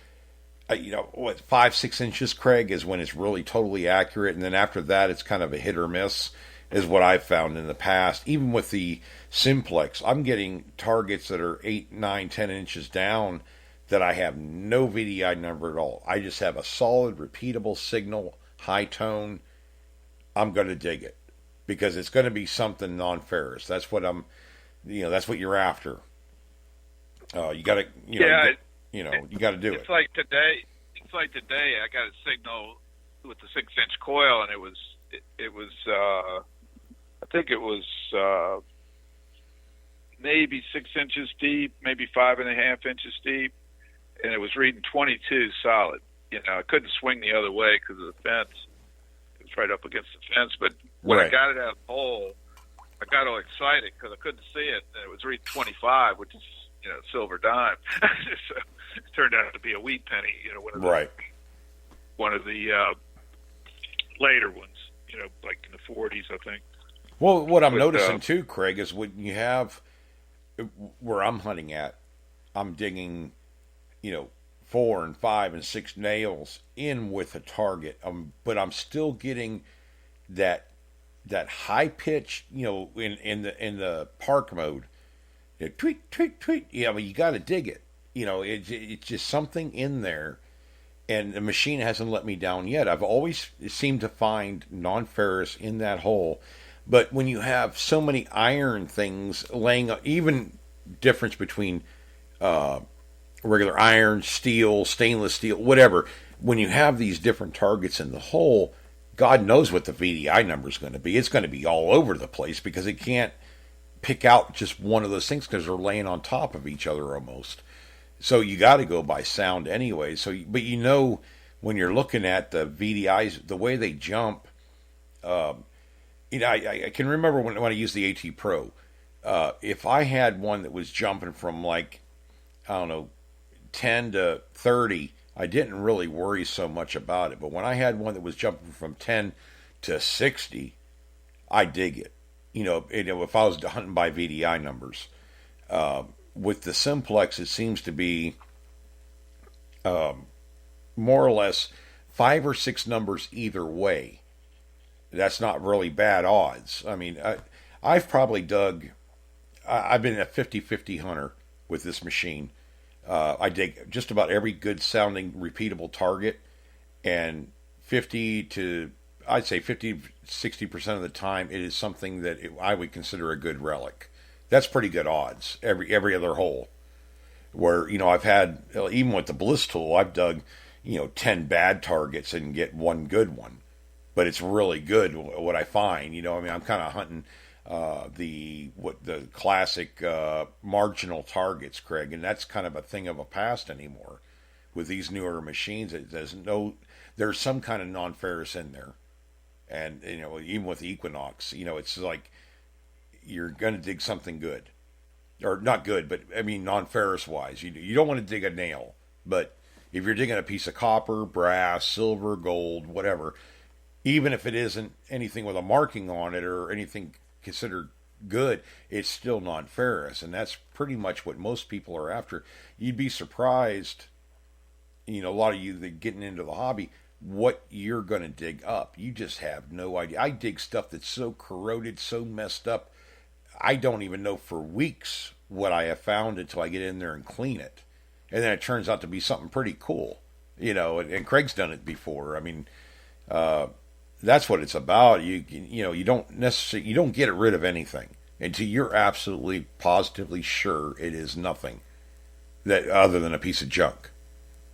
5-6 inches, Craig, is when it's really totally accurate, and then after that it's kind of a hit or miss, is what I've found in the past. Even with the Simplex, I'm getting targets that are 8, 9, 10 inches down that I have no VDI number at all. I just have a solid, repeatable signal, high tone. I'm going to dig it because it's going to be something non-ferrous. That's what that's what you're after. You got to, you got to do it. It's like today. I got a signal with the 6-inch coil, and it was. I think it was maybe 6 inches deep, maybe 5.5 inches deep, and it was reading 22 solid. I couldn't swing the other way because of the fence. It was right up against the fence. But when I got it out of the hole, I got all excited because I couldn't see it, and it was reading 25, which is silver dime. So it turned out to be a wheat penny. One of the later ones. Like in the 40s, I think. Well, what I'm noticing too, Craig, is when you have where I'm hunting at, I'm digging, 4 and 5 and 6 nails in with a target, but I'm still getting that high pitch, in the park mode, tweet tweet tweet. But you got to dig it. It's just something in there. And the machine hasn't let me down yet. I've always seemed to find non-ferrous in that hole. But when you have so many iron things laying, even difference between regular iron, steel, stainless steel, whatever, when you have these different targets in the hole, God knows what the VDI number is going to be. It's going to be all over the place because it can't pick out just one of those things because they're laying on top of each other almost. So you got to go by sound anyway. So, but when you're looking at the VDIs, the way they jump, I can remember when I used the AT Pro. If I had one that was jumping from like, I don't know, 10 to 30, I didn't really worry so much about it. But when I had one that was jumping from 10 to 60, I dig it. If I was hunting by VDI numbers. With the Simplex, it seems to be more or less 5 or 6 numbers either way. That's not really bad odds. I mean, I've probably I've been a 50-50 hunter with this machine. I dig just about every good sounding repeatable target, and I'd say 50-60% of the time it is something that I would consider a good relic. That's pretty good odds every other hole. Where I've had, even with the Bliss tool, I've dug 10 bad targets and get one good one, but it's really good what I find. I'm kind of hunting the classic marginal targets, Craig, and that's kind of a thing of a past anymore. With these newer machines, there's some kind of non-ferrous in there, and even with the Equinox, it's like you're going to dig something good, or not good, but I mean non-ferrous wise. You don't want to dig a nail, but if you're digging a piece of copper, brass, silver, gold, whatever, even if it isn't anything with a marking on it or anything considered good, it's still non-ferrous, and that's pretty much what most people are after. You'd be surprised, a lot of you that getting into the hobby, what you're going to dig up. You just have no idea. I dig stuff that's so corroded, so messed up, I don't even know for weeks what I have found until I get in there and clean it. And then it turns out to be something pretty cool, and Craig's done it before. I mean, that's what it's about. You don't get rid of anything until you're absolutely positively sure it is nothing that other than a piece of junk.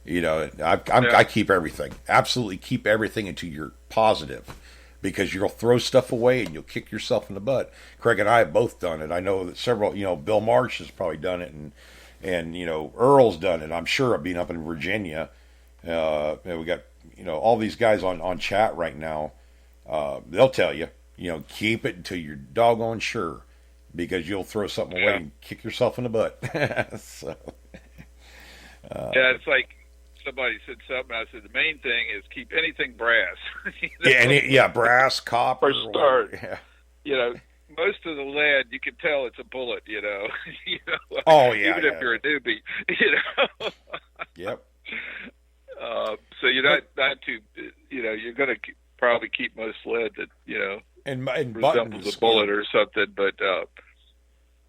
I keep everything, absolutely keep everything until you're positive, because you'll throw stuff away and you'll kick yourself in the butt. Craig and I have both done it. I know that several, Bill Marsh has probably done it, and Earl's done it. I'm sure of being up in Virginia. We got all these guys on chat right now. They'll tell you, keep it until you're doggone sure, because you'll throw something away and kick yourself in the butt. So, it's like somebody said something. I said the main thing is keep anything brass. Brass, copper. For start, most of the lead you can tell it's a bullet. Oh yeah, even if you're a newbie. Yep. So you're not too. You're going to probably keep most lead that and resembles buttons, a bullet or something, but.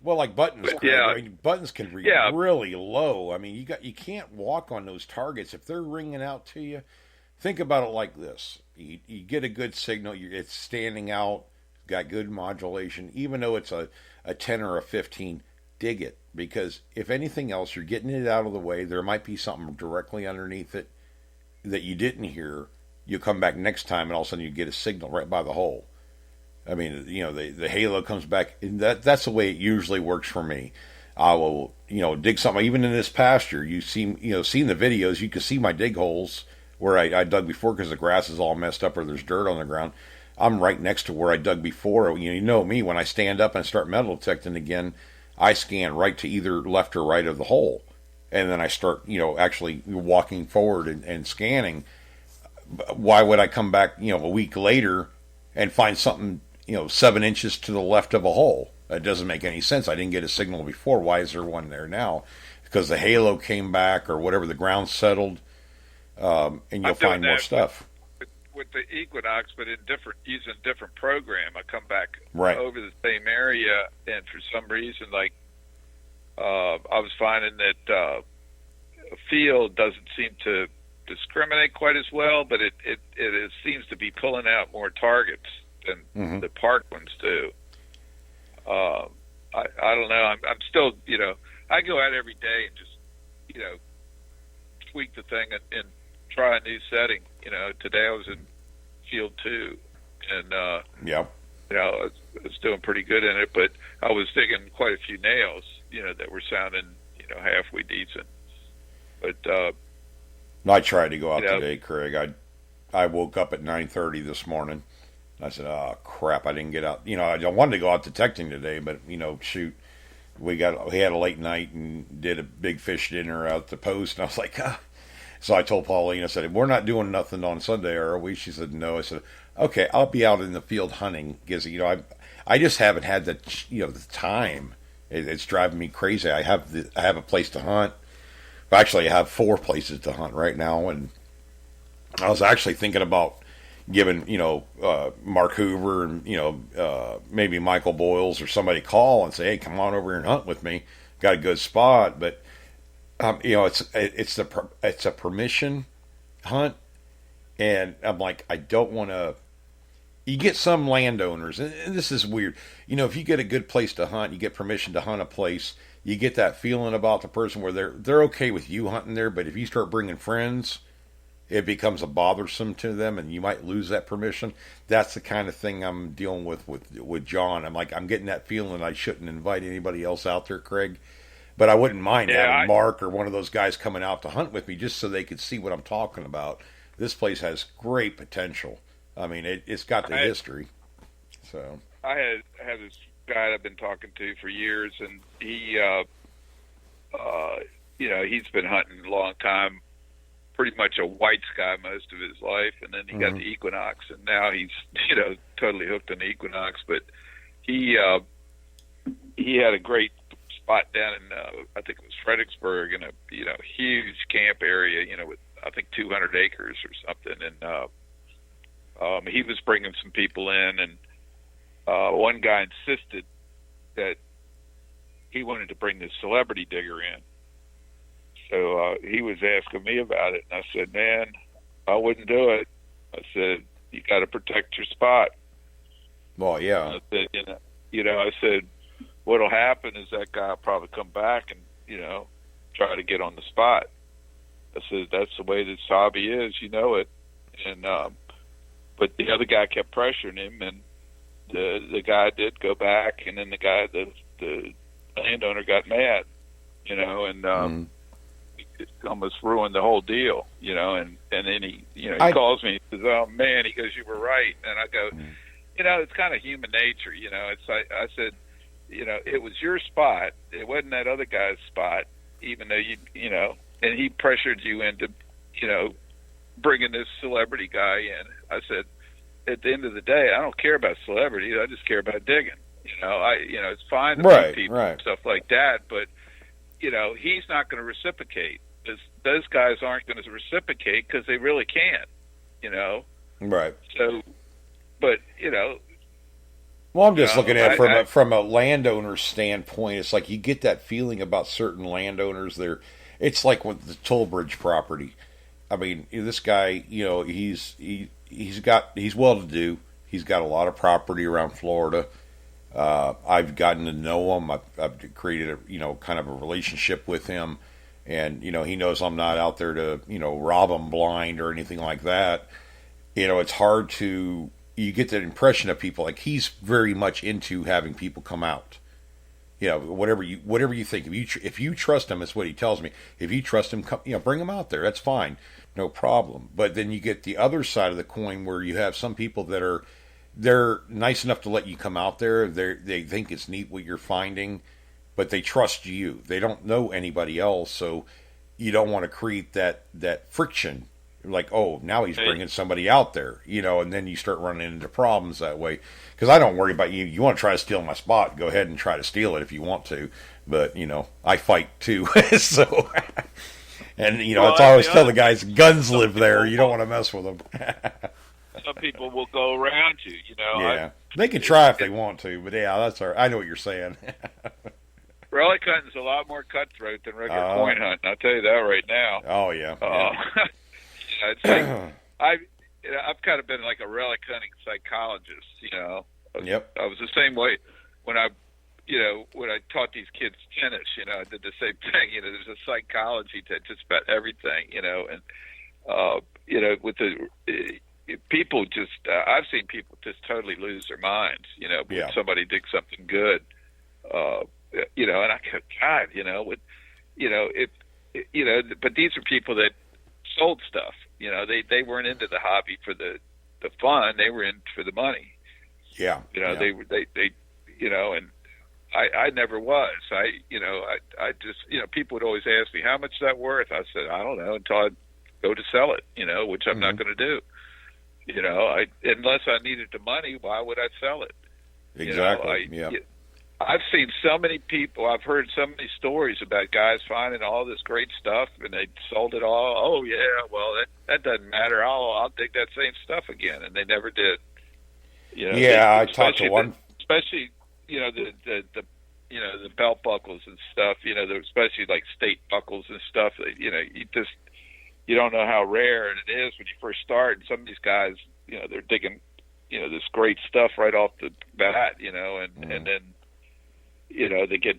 Well, like buttons, but, yeah. I mean, buttons can read really low. I mean, you can't walk on those targets if they're ringing out to you. Think about it like this: you get a good signal, it's standing out, got good modulation. Even though it's a 10 or a 15, dig it, because if anything else, you're getting it out of the way. There might be something directly underneath it that you didn't hear. You come back next time, and all of a sudden you get a signal right by the hole. I mean, the halo comes back, and that's the way it usually works for me. I will, dig something. Even in this pasture, seen the videos, you can see my dig holes where I dug before, because the grass is all messed up or there's dirt on the ground. I'm right next to where I dug before. You know me, when I stand up and start metal detecting again, I scan right to either left or right of the hole. And then I start, actually walking forward and scanning. Why would I come back, a week later and find something 7 inches to the left of a hole? That doesn't make any sense. I didn't get a signal before. Why is there one there now? Because the halo came back or whatever, the ground settled, and you'll find more stuff. With the Equinox, but using a different program, I come back right over the same area, and for some reason, like I was finding that a field doesn't seem to discriminate quite as well, but it seems to be pulling out more targets than the park ones do. I don't know. I'm still, I go out every day and just, tweak the thing and try a new setting. Today I was in field 2, and I was doing pretty good in it, but I was digging quite a few nails, that were sounding, halfway decent. But I tried to go out today, Craig. I woke up at 9:30 this morning. I said, "Oh crap, I didn't get out." I wanted to go out detecting today, but shoot, we had a late night and did a big fish dinner out at the post, and I was like, ah. So I told Pauline, I said, "We're not doing nothing on Sunday, are we?" She said, "No." I said, "Okay, I'll be out in the field hunting because I just haven't had the time. It's driving me crazy. I have a place to hunt. Actually, I have 4 places to hunt right now, and I was actually thinking about giving Mark Hoover and maybe Michael Boyles or somebody call and say, "Hey, come on over here and hunt with me. Got a good spot." But it's a permission hunt, and I'm like, I don't want to. You get some landowners, and this is weird. If you get a good place to hunt, you get permission to hunt a place. You get that feeling about the person where they're okay with you hunting there, but if you start bringing friends, it becomes a bothersome to them, and you might lose that permission. That's the kind of thing I'm dealing with John. I'm like, I'm getting that feeling I shouldn't invite anybody else out there, Craig. But I wouldn't mind having Mark or one of those guys coming out to hunt with me just so they could see what I'm talking about. This place has great potential. I mean, it's got the history. So I had this guy I've been talking to for years, and he, he's been hunting a long time. Pretty much a white sky most of his life, and then he got the equinox, and now he's totally hooked on the equinox. But he had a great spot down in I think it was Fredericksburg in a huge camp area, with I think 200 acres or something, and he was bringing some people in, and one guy insisted that he wanted to bring this celebrity digger in. So he was asking me about it, and I said, "Man, I wouldn't do it." I said, "You got to protect your spot." Well, yeah. I said, I said, what'll happen is that guy will probably come back and try to get on the spot. I said, "That's the way this hobby is, it." And but the other guy kept pressuring him, and the guy did go back, and then the landowner got mad, and. It almost ruined the whole deal, and then he calls me and says, "Oh man," he goes, "You were right." And I go, it's kind of human nature, it's like, I said, it was your spot. It wasn't that other guy's spot, even though and he pressured you into, bringing this celebrity guy in. I said, at the end of the day, I don't care about celebrities. I just care about digging. It's fine to meet people and stuff like that, but he's not going to reciprocate. Those guys aren't going to reciprocate because they really can't, Right. So, but well, I'm just looking at it from a landowner's standpoint. It's like you get that feeling about certain landowners. It's like with the Tollbridge property. I mean, this guy, he's well to do. He's got a lot of property around Florida. I've gotten to know him. I've created kind of a relationship with him, and he knows I'm not out there to rob him blind or anything like that. It's hard to you get that impression of people like he's very much into having people come out. Whatever you think. If you trust him, that's what he tells me. If you trust him, bring him out there. That's fine, no problem. But then you get the other side of the coin where you have some people that they're nice enough to let you come out there. They think it's neat what you're finding, but they trust you. They don't know anybody else, so you don't want to create that friction. Like, oh, now he's bringing somebody out there, and then you start running into problems that way. Because I don't worry about you. You want to try to steal my spot, go ahead and try to steal it if you want to. But, I fight too. So, and, it's always tell the guys, guns live there. You don't want to mess with them. Some people will go around you, Yeah, they can try if they want to, but yeah, that's all right. I know what you're saying. Relic hunting's a lot more cutthroat than regular coin hunting. I'll tell you that right now. Oh yeah. It's like I've kind of been like a relic hunting psychologist. Yep. I was the same way when I taught these kids tennis. I did the same thing. There's a psychology to just about everything. And with the people just I've seen people just totally lose their minds, when Yeah. somebody digs something good, uh, and I go, God, if but these are people that sold stuff. They weren't into the hobby for the fun. They were in for the money. Yeah. Yeah. And I never was. I just, people would always ask me, how much is that worth? I said, I don't know until I go to sell it, which I'm not going to do. Unless I needed the money, why would I sell it? Exactly. Yeah. I've seen so many people, I've heard so many stories about guys finding all this great stuff and they sold it all. Oh yeah, well that doesn't matter. I'll dig that same stuff again, and they never did. I talked to one, especially the belt buckles and stuff. Especially like state buckles and stuff. You don't know how rare it is when you first start. And some of these guys, they're digging, this great stuff right off the bat. And then they get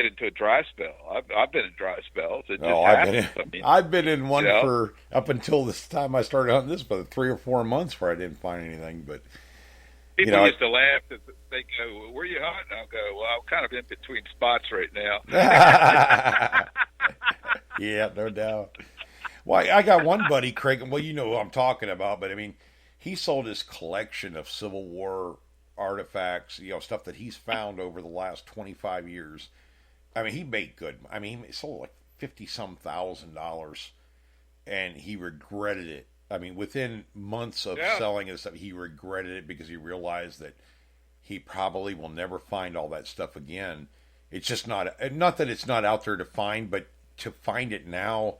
into a dry spell. I've been in dry spells. It just happens. I've been in one for up until this time I started hunting this, but 3 or 4 months where I didn't find anything. But people used to laugh. They go, "Where you hunting?" I'll go, "Well, I'm kind of in between spots right now." Yeah, no doubt. Well, I got one buddy, Craig. Well, you know who I'm talking about, but I mean, he sold his collection of Civil War artifacts, stuff that he's found over the last 25 years. I mean, he made good. I mean, he sold like $50-some thousand, and he regretted it. I mean, within months of selling his stuff, he regretted it because he realized that he probably will never find all that stuff again. It's just not that it's not out there to find, but to find it now,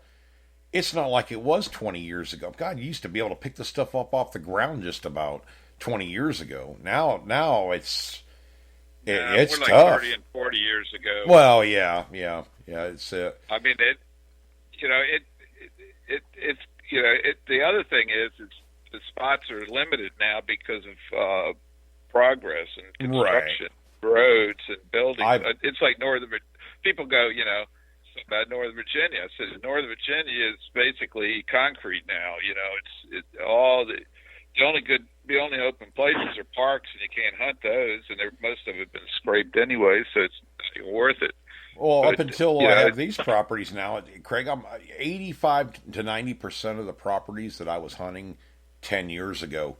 it's not like it was 20 years ago. God, you used to be able to pick the stuff up off the ground just about 20 years ago. Now it's we're like tough. 30 and 40 years ago. Well, yeah. It's I mean, the other thing is the spots are limited now because of progress and construction, roads and buildings. It's like people go, about Northern Virginia. I said Northern Virginia is basically concrete now. The only open places are parks, and you can't hunt those, and most of it have been scraped anyway, so it's not worth it. Well, up until I have these properties now, Craig, I'm 85 to 90% of the properties that I was hunting 10 years ago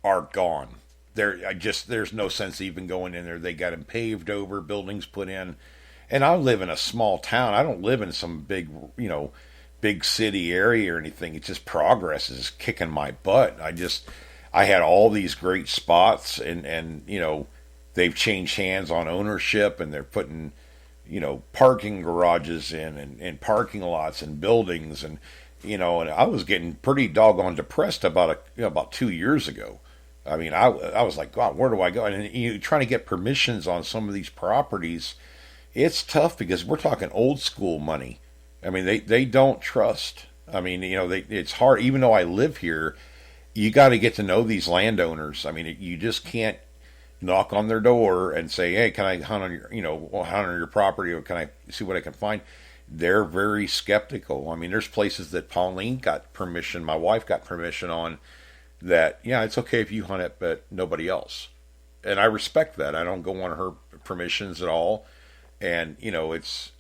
are gone. There's no sense even going in there. They got them paved over, buildings put in, and I live in a small town. I don't live in some big city area or anything. It's just progress is kicking my butt. I had all these great spots, and they've changed hands on ownership, and they're putting parking garages in and parking lots and buildings, and I was getting pretty doggone depressed about 2 years ago. I mean, I was like, God, where do I go? And trying to get permissions on some of these properties, it's tough because we're talking old school money. I mean, they don't trust. I mean, it's hard. Even though I live here, you got to get to know these landowners. I mean, you just can't knock on their door and say, "Hey, can I hunt on your property, or can I see what I can find?" They're very skeptical. I mean, there's places that Pauline got permission, my wife got permission on that. Yeah, it's okay if you hunt it, but nobody else. And I respect that. I don't go on her permissions at all. And it's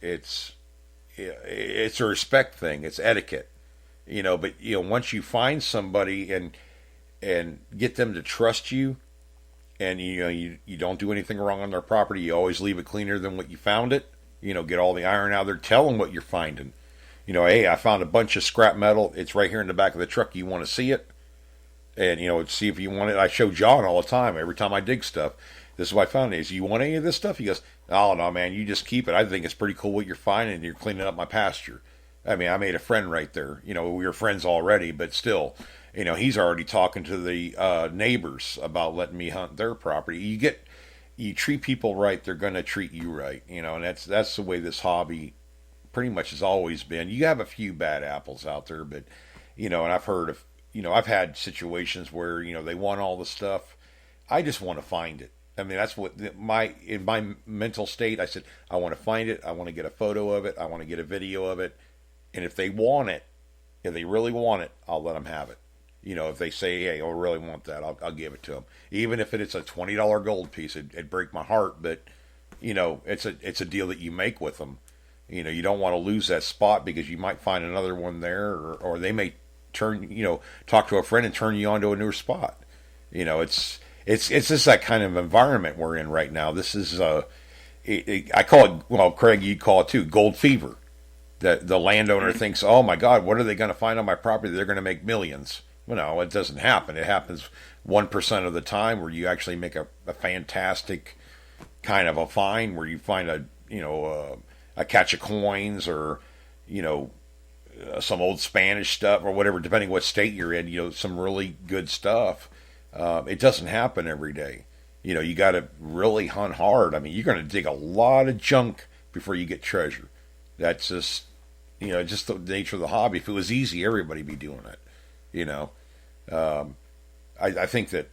a respect thing. It's etiquette. But once you find somebody and get them to trust you, and you don't do anything wrong on their property, you always leave it cleaner than what you found it. Get all the iron out there. Tell them what you're finding. Hey, I found a bunch of scrap metal. It's right here in the back of the truck. You want to see it? And see if you want it. I show John all the time. Every time I dig stuff, this is what I found. Is you want any of this stuff? He goes, "Oh no, man, you just keep it. I think it's pretty cool what you're finding. And you're cleaning up my pasture." I mean, I made a friend right there. We were friends already, but still, he's already talking to the neighbors about letting me hunt their property. You treat people right, they're going to treat you right. And that's the way this hobby pretty much has always been. You have a few bad apples out there, but and I've heard of I've had situations where they want all the stuff. I just want to find it. I mean, that's what in my mental state. I said, I want to find it. I want to get a photo of it. I want to get a video of it. And if they want it, if they really want it, I'll let them have it. You know, if they say, "Hey, I really want that," I'll give it to them, even if it's a $20 gold piece. It'd break my heart, but you know, it's a deal that you make with them. You know, you don't want to lose that spot because you might find another one there, or they may turn, you know, talk to a friend and turn you on to a newer spot. You know, it's just that kind of environment we're in right now. This is I call it, well, Craig, you'd call it too, gold fever. The landowner thinks, oh my God, what are they going to find on my property? They're going to make millions. Well, no, it doesn't happen. It happens 1% of the time where you actually make a fantastic kind of a find where you find a catch of coins, or you know, some old Spanish stuff or whatever, depending what state you're in. You know, some really good stuff. It doesn't happen every day. You know, you got to really hunt hard. I mean, you're going to dig a lot of junk before you get treasure. That's just, you know, just the nature of the hobby. If it was easy, everybody'd be doing it. You know, I think that,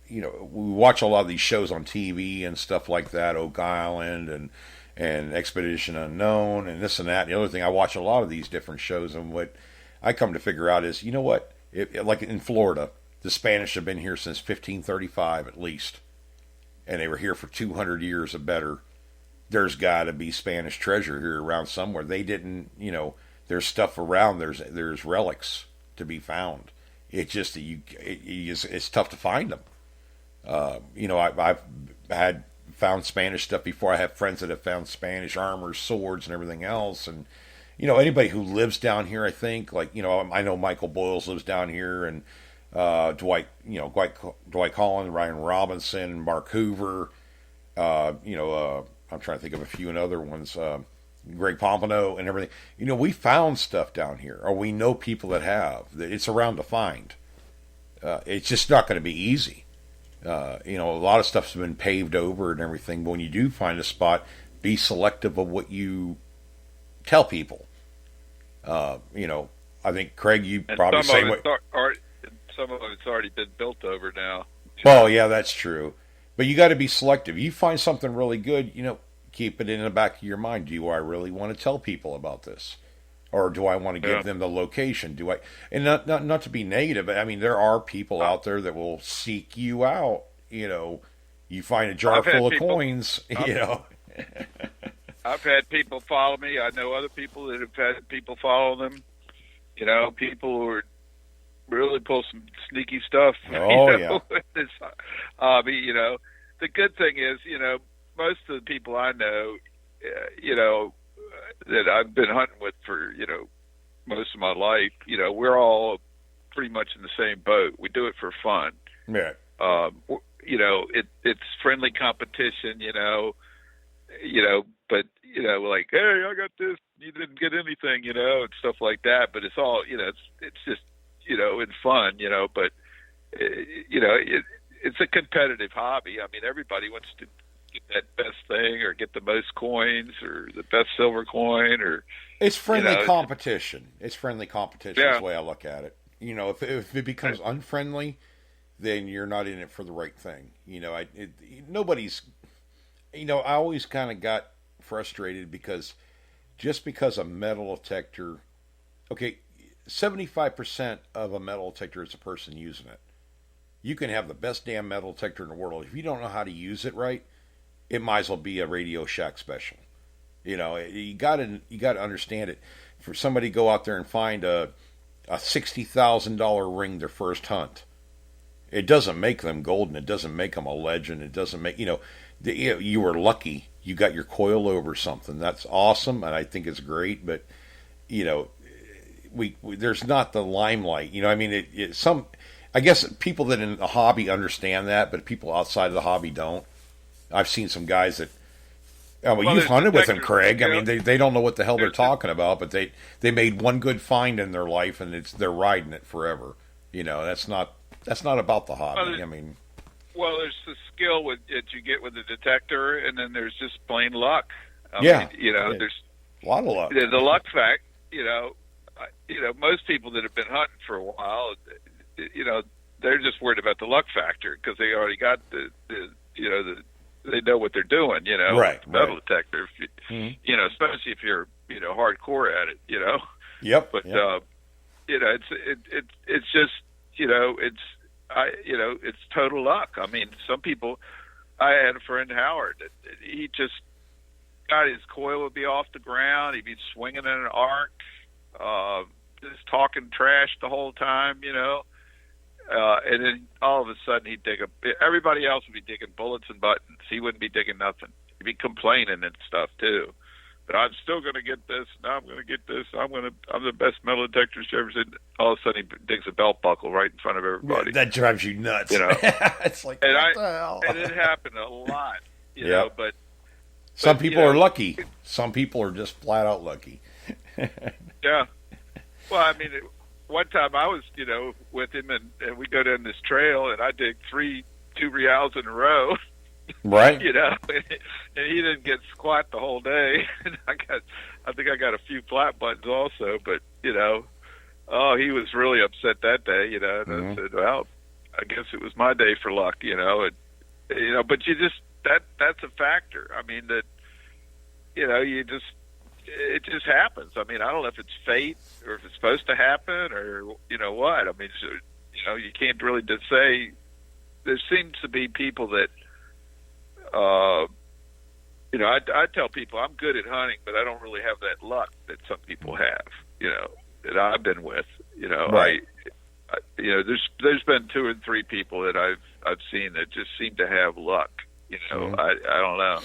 you know, we watch a lot of these shows on TV and stuff like that, Oak Island and Expedition Unknown and this and that. And the other thing, I watch a lot of these different shows, and what I come to figure out is, you know what, like in Florida, the Spanish have been here since 1535 at least, and they were here for 200 years or better. There's got to be Spanish treasure here around somewhere. They didn't, you know, there's stuff around. There's relics to be found. It's just that it's tough to find them. You know, I've had found Spanish stuff before. I have friends that have found Spanish armor, swords, and everything else. And you know, anybody who lives down here, I think, like, you know, I know Michael Boyles lives down here, and Dwight Collins, Ryan Robinson, Mark Hoover. You know, I'm trying to think of a few other ones. Greg Pompano and everything. You know, we found stuff down here, or we know people that have. It's around to find. It's just not going to be easy. You know, a lot of stuff's been paved over and everything. But when you do find a spot, be selective of what you tell people. You know, I think, Craig, you and probably say what. Some of it's already been built over now. Well, yeah, that's true. But you got to be selective. You find something really good, you know, keep it in the back of your mind. Do I really want to tell people about this? Or do I want to give them the location? Do I? And not to be negative, but I mean, there are people out there that will seek you out. You know, you find a jar full of coins, you know. I've had people follow me. I know other people that have had people follow them. You know, people who are really pull some sneaky stuff. Oh, you know, in this hobby. You know, the good thing is, you know, most of the people I know, you know, that I've been hunting with for, you know, most of my life, you know, we're all pretty much in the same boat. We do it for fun. Yeah. You know, it's friendly competition, you know, but, you know, like, hey, I got this, you didn't get anything, you know, and stuff like that. But it's all, you know, it's just, you know, in fun, you know, but, you know, it's a competitive hobby. I mean, everybody wants to get that best thing or get the most coins or the best silver coin, or it's friendly competition. It's friendly competition. Yeah. Is the way I look at it. You know, if it becomes unfriendly, then you're not in it for the right thing. You know, nobody's. You know, I always kind of got frustrated because just because a metal detector, okay, 75% of a metal detector is a person using it. You can have the best damn metal detector in the world. If you don't know how to use it right, it might as well be a Radio Shack special. You know, you got to understand it. For somebody to go out there and find a $60,000 ring their first hunt, it doesn't make them golden. It doesn't make them a legend. It doesn't make, you know, you were lucky. You got your coil over something. That's awesome, and I think it's great. But you know, we there's not the limelight. You know, I mean, I guess people that in the hobby understand that, but people outside of the hobby don't. I've seen some guys that. Well, you've hunted with them, Craig. I mean, they don't know what the hell they're talking about, but they made one good find in their life, and they're riding it forever. You know, that's not about the hobby. I mean, well, there's the skill that you get with the detector, and then there's just plain luck. I mean, you know, there's a lot of luck. The luck fact. You know, most people that have been hunting for a while, you know, they're just worried about the luck factor because they already got they know what they're doing, you know, right, metal detector. You know, especially if you're, you know, hardcore at it, you know. Yep. But you know, it's just, it's total luck. I mean, some people. I had a friend, Howard, that he just got his coil would be off the ground. He'd be swinging in an arc, just talking trash the whole time, and then all of a sudden he'd everybody else would be digging bullets and buttons. He wouldn't be digging nothing. He'd be complaining and stuff too. But I'm still going to get this. Now I'm going to get this. I'm the best metal detectorist you ever seen. All of a sudden he digs a belt buckle right in front of everybody. That drives you nuts. It's like, and what the hell? And it happened a lot, know, but some people are lucky. Some people are just flat out lucky. Yeah. Well, I mean, one time I was, with him, and we go down this trail, and I dig 2 reals in a row. Right. And he didn't get squat the whole day. And I think I got a few flat buttons also, but, he was really upset that day, and I said, well, I guess it was my day for luck, and, but that's a factor. I mean, that, it just happens. I mean, I don't know if it's fate or if it's supposed to happen or, what. I mean, you can't really just say. There seems to be people that, I tell people I'm good at hunting, but I don't really have that luck that some people have, that I've been with, Right. There's been 2 or 3 people that I've seen that just seem to have luck, I don't know.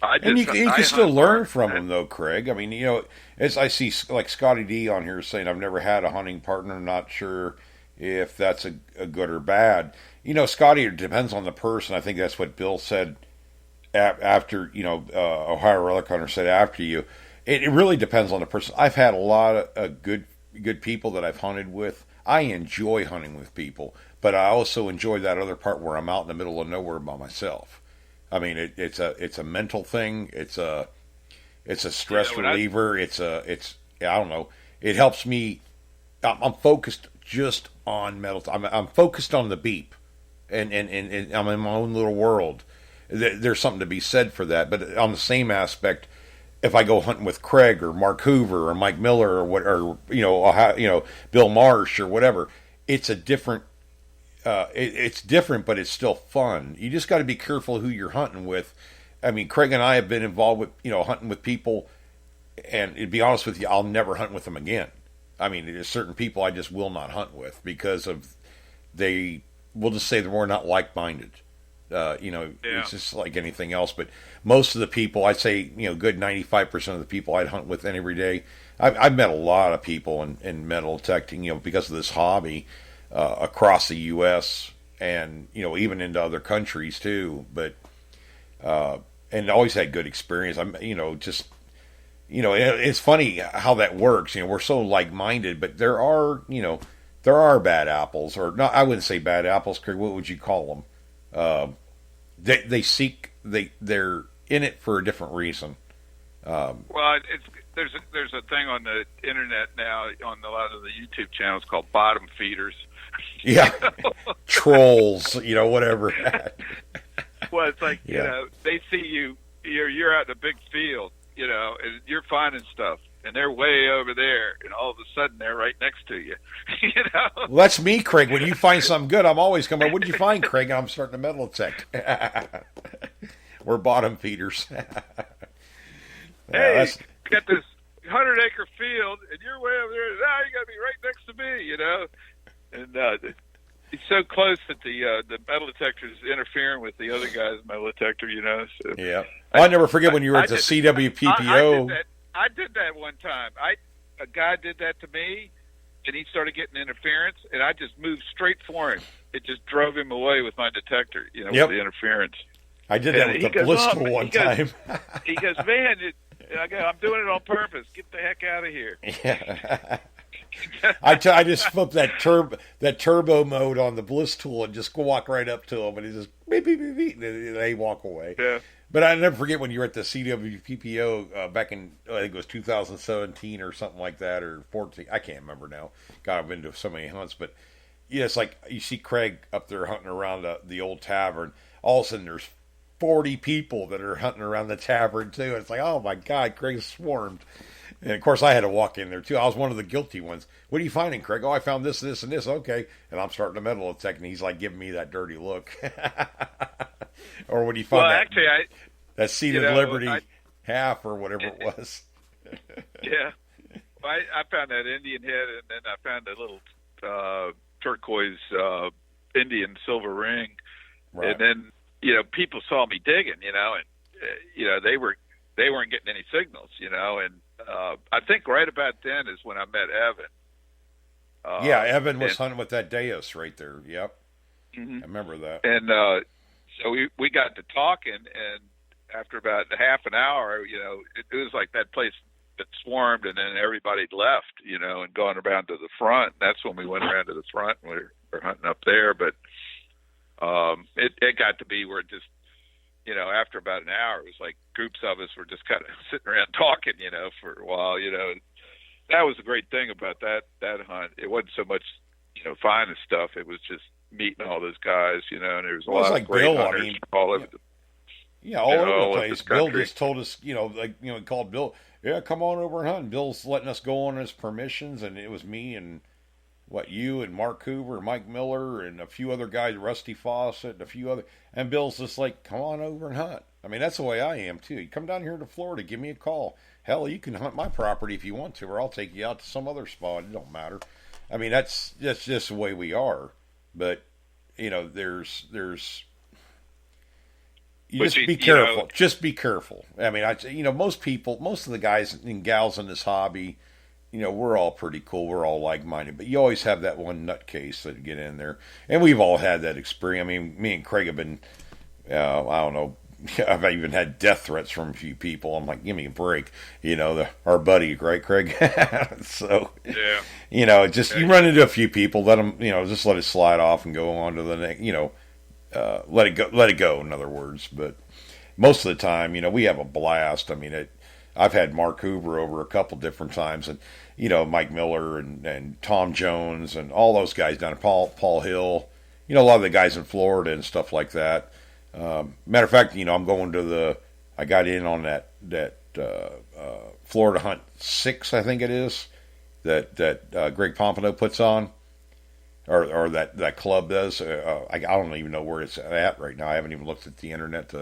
And you can still learn from them, though, Craig. I mean, as I see, like Scotty D on here saying, I've never had a hunting partner, not sure if that's a good or bad. Scotty, it depends on the person. I think that's what Bill said after, Ohio Relic Hunter said after you. It really depends on the person. I've had a lot of good people that I've hunted with. I enjoy hunting with people, but I also enjoy that other part where I'm out in the middle of nowhere by myself. I mean, it's a mental thing. It's a stress reliever. I don't know. It helps me. I'm focused just on metal. I'm focused on the beep, and I'm in my own little world. There's something to be said for that. But on the same aspect, if I go hunting with Craig or Mark Hoover or Mike Miller or Bill Marsh or whatever, it's a different. It's different, but it's still fun. You just got to be careful who you're hunting with. I mean, Craig and I have been involved with, hunting with people, and to be honest with you, I'll never hunt with them again. I mean, there's certain people I just will not hunt with because we'll just say that we're not like-minded. It's just like anything else. But most of the people, I'd say, good 95% of the people I'd hunt with every day. I've met a lot of people in metal detecting, because of this hobby. Across the U.S. and even into other countries too, but and always had good experience. It's funny how that works. We're so like-minded, but there are bad apples, or not. I wouldn't say bad apples, Craig. What would you call them? They're in it for a different reason. Well, there's a thing on the internet now on a lot of the YouTube channels called bottom feeders. Yeah, trolls, whatever. Well, it's like they see you're out in a big field, and you're finding stuff, and they're way over there, and all of a sudden they're right next to you. Well, that's me, Craig. When you find something good, I'm always coming. What did you find, Craig? I'm starting to metal detect. We're bottom feeders. Hey, you got this 100-acre field, and you're way over there. Now you got to be right next to me, And it's so close that the metal detector is interfering with the other guy's metal detector, So. Yeah. Well, I never forget when you were at the CWPPO. I did that one time. A guy did that to me, and he started getting interference, and I just moved straight for him. It just drove him away with my detector, with the interference. I did that with the Blissful one time. He goes, man, I'm doing it on purpose. Get the heck out of here. Yeah. I just flipped that turbo mode on the Bliss tool and just walk right up to them, and he just beep, beep, beep, beep, and they walk away. Yeah. But I never forget when you were at the CWPPO back in, I think it was 2017 or something like that, or 14. I can't remember now. God, I've been to so many hunts. But it's like you see Craig up there hunting around the old tavern. All of a sudden there's 40 people that are hunting around the tavern too. It's like, oh my God, Craig swarmed. And of course, I had to walk in there too. I was one of the guilty ones. What are you finding, Craig? Oh, I found this, this, and this. Okay, and I'm starting to metal detect, and he's like giving me that dirty look. Or when you find Well, that actually, that seated Liberty half or whatever it was. Yeah, I found that Indian head, and then I found a little turquoise Indian silver ring, Right. and then people saw me digging, and they weren't getting any signals, and I think right about then is when I met Evan. Yeah, Evan was hunting with that Deus right there. Yep, Mm-hmm. I remember that. And so we got to talking, and after about half an hour, it was like that place that swarmed, and then everybody left, and gone around to the front. That's when we went around to the front, and we were hunting up there. But it got to be where it just, after about an hour, it was like groups of us were just kind of sitting around talking, for a while. That was the great thing about that hunt. It wasn't so much, finding stuff. It was just meeting all those guys, and there was a lot of great hunters all over the Yeah, all over the place. this Bill country. just told us, called Bill. Yeah, come on over and hunt. Bill's letting us go on his permissions, and it was me and you and Mark Hoover, Mike Miller, and a few other guys, Rusty Fawcett, and a few other. And Bill's just like, come on over and hunt. I mean, that's the way I am too. You come down here to Florida, give me a call. Hell, you can hunt my property if you want to, or I'll take you out to some other spot. It don't matter. I mean, that's just the way we are. But there's just be careful. Just be careful. I mean, most of the guys and gals in this hobby, we're all pretty cool. We're all like-minded, but you always have that one nutcase that get in there, and we've all had that experience. I mean, me and Craig have been, I don't know, I've even had death threats from a few people. I'm like, give me a break, our buddy, right, Craig? So, Yeah. You run into a few people, let them, just let it slide off and go on to the next, let it go, in other words. But most of the time, we have a blast. I mean, I've had Mark Hoover over a couple different times, and Mike Miller and Tom Jones and all those guys down at Paul Hill, a lot of the guys in Florida and stuff like that. Matter of fact, I'm going to I got in on that Florida Hunt 6, I think it is, that Greg Pompano puts on. Or that club does. I don't even know where it's at right now. I haven't even looked at the internet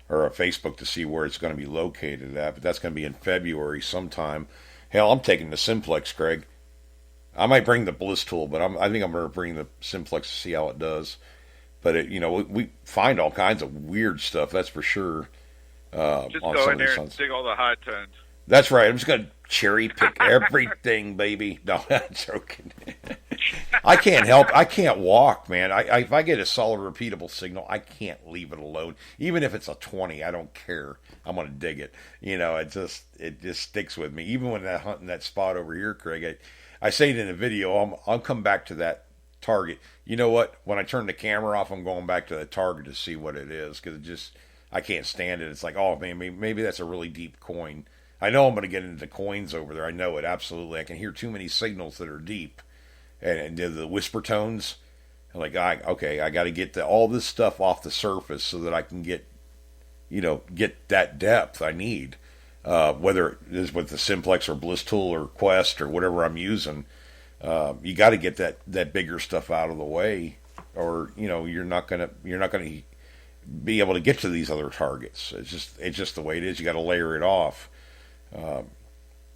or Facebook to see where it's going to be located at. But that's going to be in February sometime. Hell, I'm taking the Simplex, Craig. I might bring the Bliss tool, but I think I'm going to bring the Simplex to see how it does. But we find all kinds of weird stuff. That's for sure. Just go in there and dig all the high tones. That's right. I'm just going to cherry pick everything, baby. No, I'm joking. I can't help. I can't walk, man. If I get a solid, repeatable signal, I can't leave it alone. Even if it's a 20, I don't care. I'm gonna dig it. It just sticks with me. Even when I'm hunting that spot over here, Craig, I say it in the video. I'll come back to that target. You know what? When I turn the camera off, I'm going back to the target to see what it is, because I can't stand it. It's like, oh man, maybe that's a really deep coin. I know I'm going to get into coins over there. I know it, absolutely. I can hear too many signals that are deep. And the whisper tones. I'm like, I got to get all this stuff off the surface so that I can get that depth I need. Whether it is with the Simplex or Bliss tool or Quest or whatever I'm using, you got to get that bigger stuff out of the way, or you're not gonna be able to get to these other targets. It's just the way it is. You got to layer it off.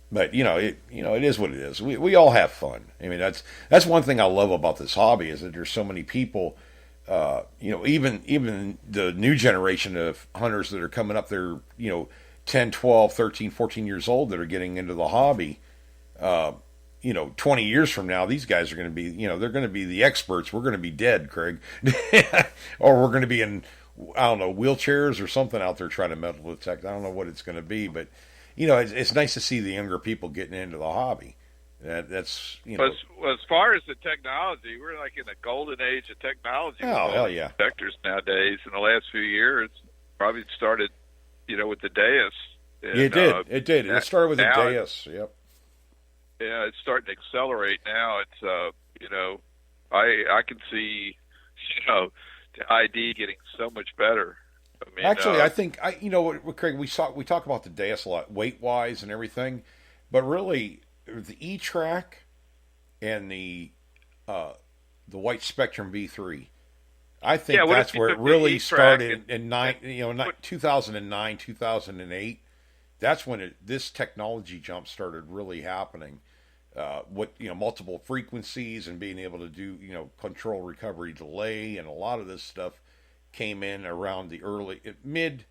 But it is what it is. We all have fun. I mean, that's one thing I love about this hobby, is that there's so many people. Even the new generation of hunters that are coming up, they're 10, 12, 13, 14 years old, that are getting into the hobby. 20 years from now, these guys are going to be, they're going to be the experts. We're going to be dead, Craig, or we're going to be in, I don't know, wheelchairs or something out there trying to metal detect. I don't know what it's going to be, but it's nice to see the younger people getting into the hobby. That's Well, as far as the technology, we're like in a golden age of technology. Oh, hell yeah! Detectors nowadays, in the last few years, probably started, with the Deus. And, it did. It started with the Deus. Yep. Yeah, it's starting to accelerate now. It's I can see, the ID getting so much better. I mean, actually, I think Craig, we talk about the Deus a lot, weight wise and everything. But really, the E-Track and uh, the White Spectrum V3. I Yeah, think what if that's you where it took the really E-Track started in and nine, put 2009, 2008. That's when this technology jump started really happening. What multiple frequencies and being able to do control recovery delay and a lot of this stuff came in around the mid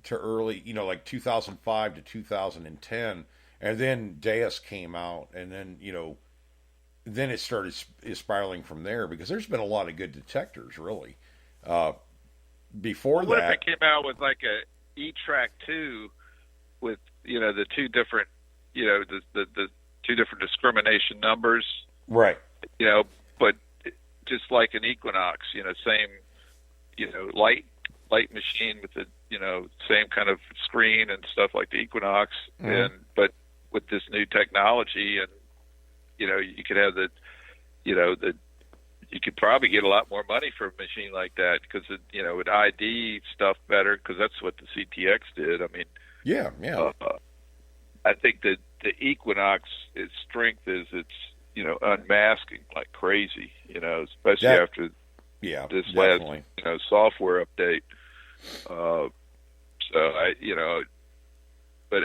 to early, like 2005 to 2010, and then Deus came out, and then it started spiraling from there because there's been a lot of good detectors really. Uh, Before well, what if that, it came out with like a E-Track 2 with the two different the two different discrimination numbers, right? you know, but just like an Equinox, same, light machine with the same kind of screen and stuff like the Equinox, Mm-hmm. and but with this new technology, and you could have the you could probably get a lot more money for a machine like that because it would ID stuff better because that's what the CTX did. I mean, Yeah, yeah, I think that the Equinox, its strength is its unmasking like crazy. Especially that, after yeah, this last definitely. software update. So but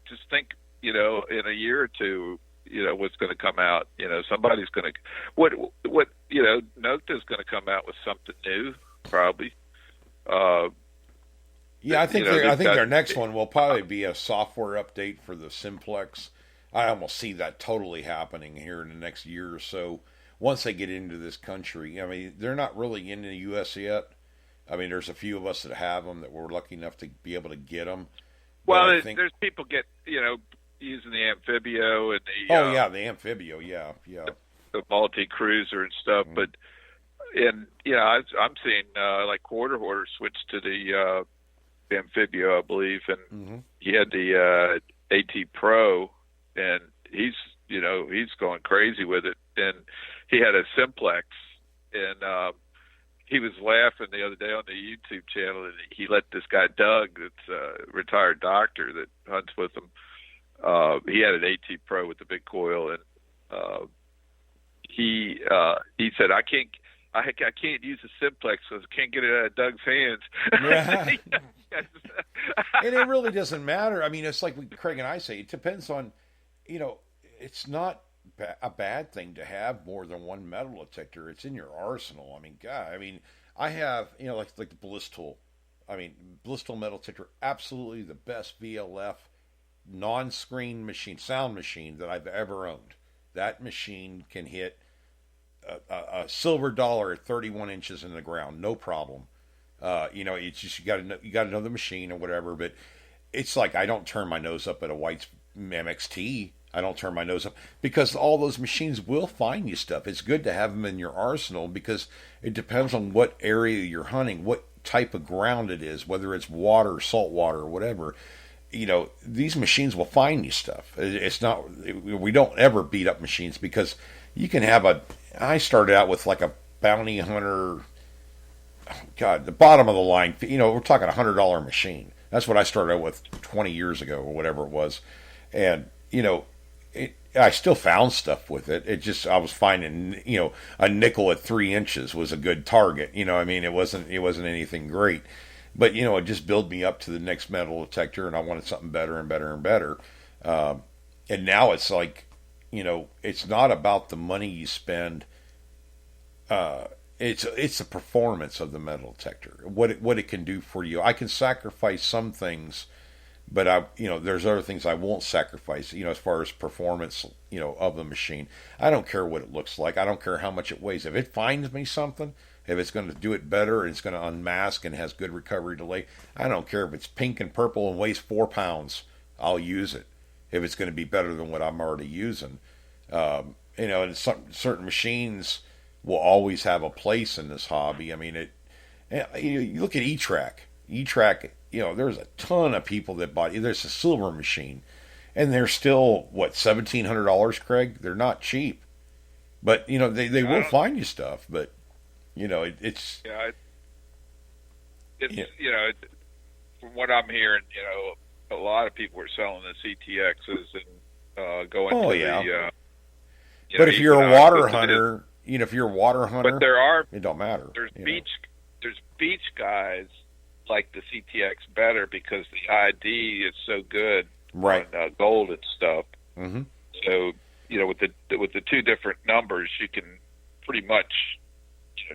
just think in a year or two. What's going to come out. Somebody's going to what Nota's going to come out with something new, probably. Yeah, I think I They've think got. their next one will probably be a software update for the Simplex. I almost see that totally happening here in the next year or so. Once they get into this country, I mean, they're not really in the U.S. yet. I mean, there's a few of us that have them that were lucky enough to be able to get them. But Well, I think, there's people get using the Amphibio and oh yeah, the Amphibio, yeah, yeah. the multi cruiser and stuff, Mm-hmm. but and I'm seeing like Quarter Horder switch to the Amphibio, I believe, and Mm-hmm. he had the AT Pro, and he's going crazy with it, and he had a Simplex, and he was laughing the other day on the YouTube channel, and he let this guy Doug, that's a retired doctor that hunts with him. He had an AT Pro with the big coil, and he said, I can't use the Simplex because I can't get it out of Doug's hands. Yeah. And it really doesn't matter. I mean, it's like Craig and I say, it depends on, it's not a bad thing to have more than one metal detector. It's in your arsenal. I mean, God, I mean, I have, like the Blistool. I mean, Blistool metal detector, absolutely the best VLF non-screen machine, sound machine that I've ever owned. That machine can hit a silver dollar at 31 inches in the ground, no problem. It's just you got to know the machine or whatever. But it's like I don't turn my nose up at a White's MXT. I don't turn my nose up because all those machines will find you stuff. It's good to have them in your arsenal because it depends on what area you're hunting, what type of ground it is, whether it's water, salt water, or whatever. These machines will find you stuff. It's not, we don't ever beat up machines because you can have I started out with like a bounty hunter, God, the bottom of the line, we're talking $100 machine. That's what I started out with 20 years ago or whatever it was. And, I still found stuff with it. It just, I was finding, a nickel at 3 inches was a good target. I mean, it wasn't anything great. But it just built me up to the next metal detector, and I wanted something better and better and better. And now it's like, it's not about the money you spend. It's the performance of the metal detector, what it can do for you. I can sacrifice some things, but there's other things I won't sacrifice. As far as performance, of the machine. I don't care what it looks like. I don't care how much it weighs. If it finds me something. If it's going to do it better and it's going to unmask and has good recovery delay, I don't care if it's pink and purple and weighs 4 pounds. I'll use it if it's going to be better than what I'm already using. And certain machines will always have a place in this hobby. I mean, you look at E-Track. E-Track, there's a ton of people that bought. There's a silver machine, and they're still $1,700, Craig. They're not cheap, but they will find you stuff, but. It's it's from what I'm hearing, a lot of people were selling the CTXs and going Oh to yeah. the. But if you're a water hunter, if you're a water hunter, but there are it don't matter. There's beach guys like the CTX better because the ID is so good right on gold and stuff. Mm-hmm. So with the two different numbers, you can pretty much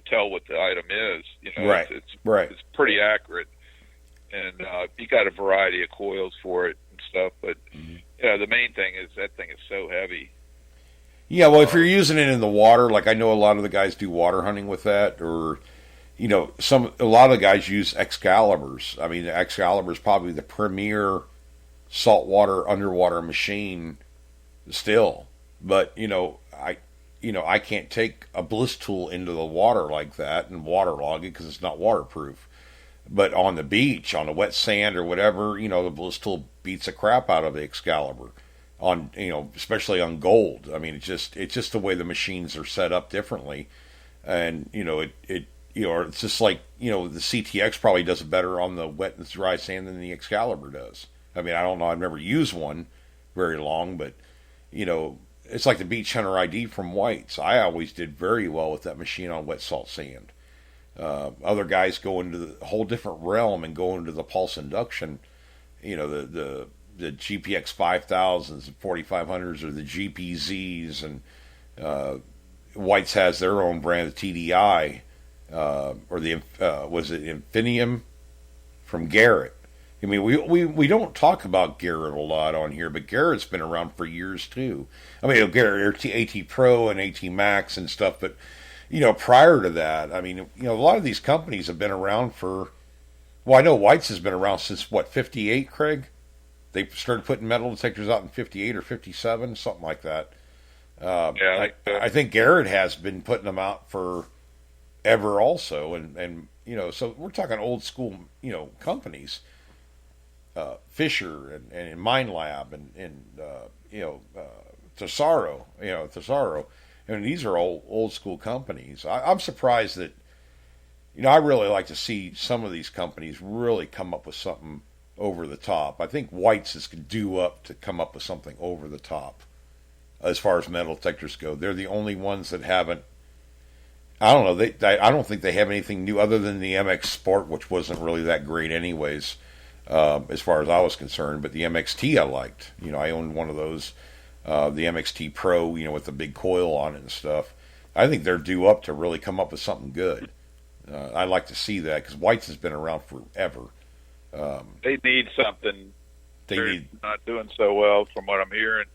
tell what the item is. Right. It's pretty accurate, and you got a variety of coils for it and stuff. But the main thing is that thing is so heavy. Yeah, well, if you're using it in the water, like I know a lot of the guys do water hunting with that, or a lot of the guys use Excaliburs. I mean, the Excalibur is probably the premier saltwater underwater machine still. But I can't take a bliss tool into the water like that and waterlog it because it's not waterproof. But on the beach, on the wet sand or whatever, the bliss tool beats the crap out of the Excalibur. On especially on gold. I mean, it's just the way the machines are set up differently, and it's just like the CTX probably does it better on the wet and dry sand than the Excalibur does. I mean, I don't know. I've never used one very long, but it's like the Beach Hunter ID from White's. I always did very well with that machine on wet salt sand. Other guys go into the whole different realm and go into the pulse induction. The GPX 5000s and 4500s or the GPZs, and White's has their own brand, the TDI, or the was it Infinium from Garrett. I mean, we don't talk about Garrett a lot on here, but Garrett's been around for years too. I mean, Garrett AT Pro and AT Max and stuff, but prior to that, I mean, a lot of these companies have been around for. Well, I know White's has been around since what, 58, Craig? They started putting metal detectors out in 58 or 57, something like that. I think Garrett has been putting them out for ever also. And so we're talking old school, companies. Fisher and Minelab and Tesoro, Tesoro. And these are old school companies. I'm surprised that, I really like to see some of these companies really come up with something over the top. I think White's is due up to come up with something over the top as far as metal detectors go. They're the only ones that haven't. I don't know. I don't think they have anything new other than the MX Sport, which wasn't really that great anyways, as far as I was concerned. But the MXT I liked. I owned one of those, the MXT Pro, with the big coil on it and stuff. I think they're due up to really come up with something good. I'd like to see that because White's has been around forever. They need something. They're not doing so well from what I'm hearing.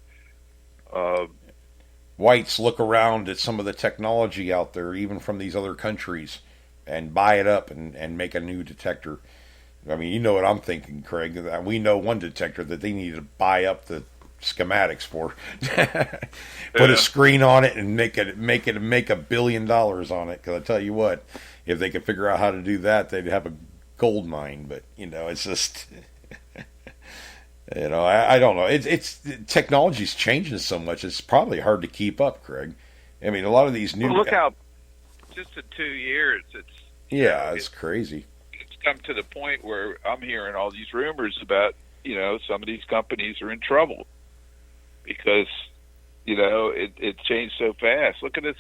Whites look around at some of the technology out there, even from these other countries, and buy it up and make a new detector. I mean, you know what I'm thinking, Craig. We know one detector that they need to buy up the schematics for. Put a screen on it and make $1 billion on it. Because I tell you what, if they could figure out how to do that, they'd have a gold mine. But it's just I don't know. It's technology's changing so much. It's probably hard to keep up, Craig. I mean, a lot of these new. Well, look how just in 2 years it's crazy. It's come to the point where I'm hearing all these rumors about some of these companies are in trouble because it changed so fast. Look at this.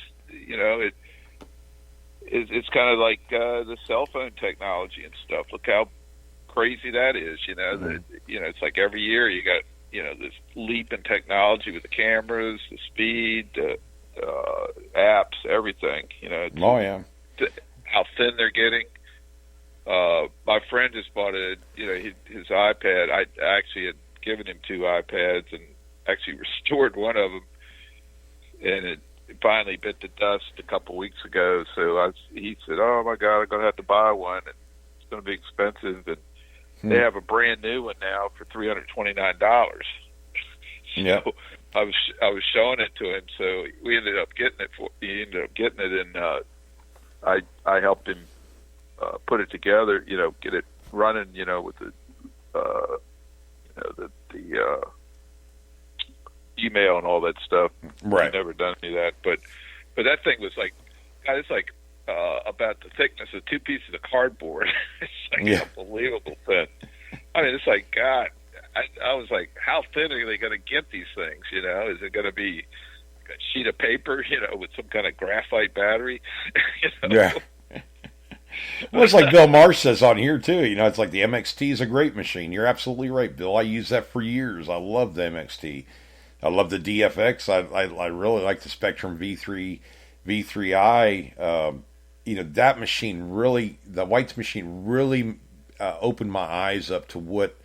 It's kind of like the cell phone technology and stuff. Look how crazy that is. It's like every year you got this leap in technology with the cameras, the speed, the apps, everything. Oh yeah. How thin they're getting. My friend just bought his iPad. I actually had given him 2 iPads and actually restored one of them, and it finally bit the dust a couple weeks ago. So he said, "Oh my God, I'm going to have to buy one. And it's going to be expensive." And they have a brand new one now for $329. Yeah. So I was showing it to him. So we ended up getting it. He ended up getting it, and I helped him put it together. Get it running. With the the email and all that stuff. Right. I've never done any of that, but that thing was like, God, it's like about the thickness of 2 pieces of cardboard. It's like unbelievable thin. I mean, it's like, God, I was like, how thin are they going to get these things? You know, is it going to be a sheet of paper, you know, with some kind of graphite battery? You know? Yeah. Well, it's like Bill Marsh says on here too. You know, it's like the MXT is a great machine. You're absolutely right, Bill. I used that for years. I love the MXT. I love the DFX. I really like the Spectrum V3i. You know, that machine really, the White's machine really opened my eyes up to what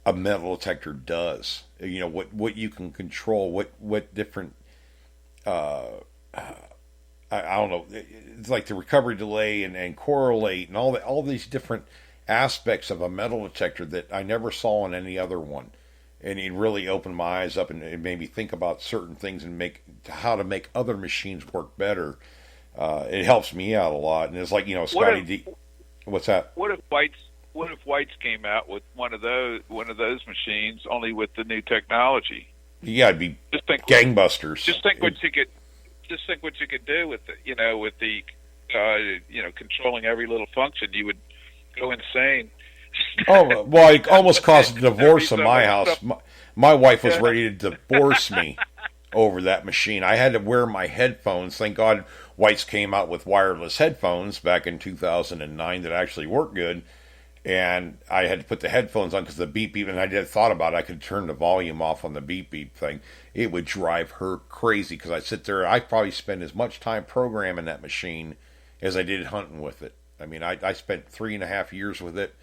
a metal detector does. You know, what you can control, what different I don't know. It's like the recovery delay and correlate and all these different aspects of a metal detector that I never saw in any other one. And it really opened my eyes up and it made me think about certain things and how to make other machines work better. It helps me out a lot. And it's like, you know, Scotty D. What's that? What if White's came out with one of those machines only with the new technology? Yeah, it'd be gangbusters. Just think what you could do with the, you know, with the you know, controlling every little function. You would go insane. Oh, well, it almost caused a divorce in my house. My wife was ready to divorce me over that machine. I had to wear my headphones. Thank God White's came out with wireless headphones back in 2009 that actually worked good. And I had to put the headphones on because the beep beep, and I did thought about it, I could turn the volume off on the beep beep thing. It would drive her crazy because I sit there, I probably spend as much time programming that machine as I did hunting with it. I mean, I spent 3.5 years with it,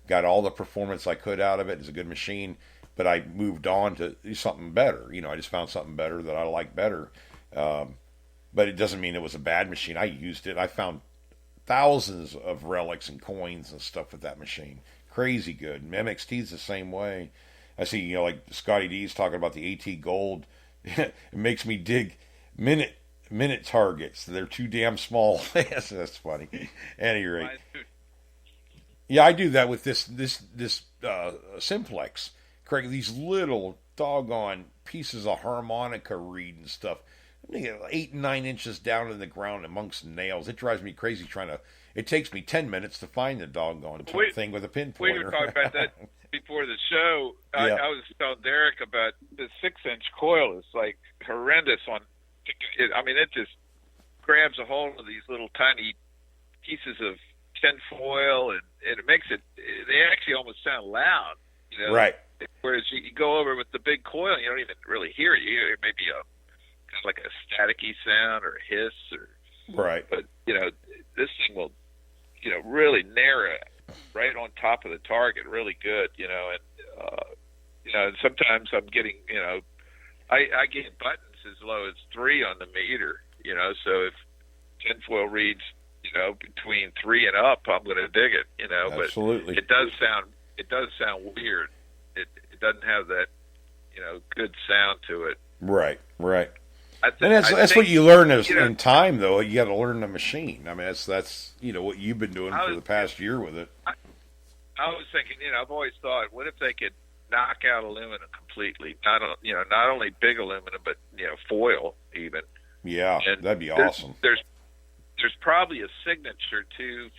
got all the performance I could out of it. It's a good machine, but I moved on to something better. You know, I just found something better that I like better. But it doesn't mean it was a bad machine. I used it. I found thousands of relics and coins and stuff with that machine. Crazy good. And MXT's the same way. I see, you know, like Scotty D's talking about the AT Gold. It makes me dig minute targets. They're too damn small. That's funny. At any rate. Yeah, I do that with this Simplex. Craig, these little doggone pieces of harmonica reed and stuff. 8 and 9 inches down in the ground amongst nails. It drives me crazy it takes me 10 minutes to find the doggone thing with a pinpointer. We were talking about that before the show. Yeah. I was telling Derek about the 6-inch coil is like horrendous it just grabs a hold of these little tiny pieces of tin foil and it makes they actually almost sound loud, you know? Right. Whereas you go over with the big coil, you don't even really hear it. You hear maybe kind of like a staticky sound or a hiss right. But, you know, this thing will, you know, really narrow right on top of the target really good, you know, and, you know, sometimes I'm getting, you know, I get buttons as low as 3 on the meter, you know, so if tinfoil reads, you know, between 3 and up, I'm going to dig it, you know. Absolutely. But it does sound weird. It doesn't have that, you know, good sound to it. Right. And that's what you learn in time, though. You got to learn the machine. I mean, that's you know what you've been doing for the past year with it. I was thinking, you know, I've always thought, what if they could knock out aluminum completely? Not only big aluminum, but you know, foil even. Yeah, and that'd be awesome. There's probably a signature to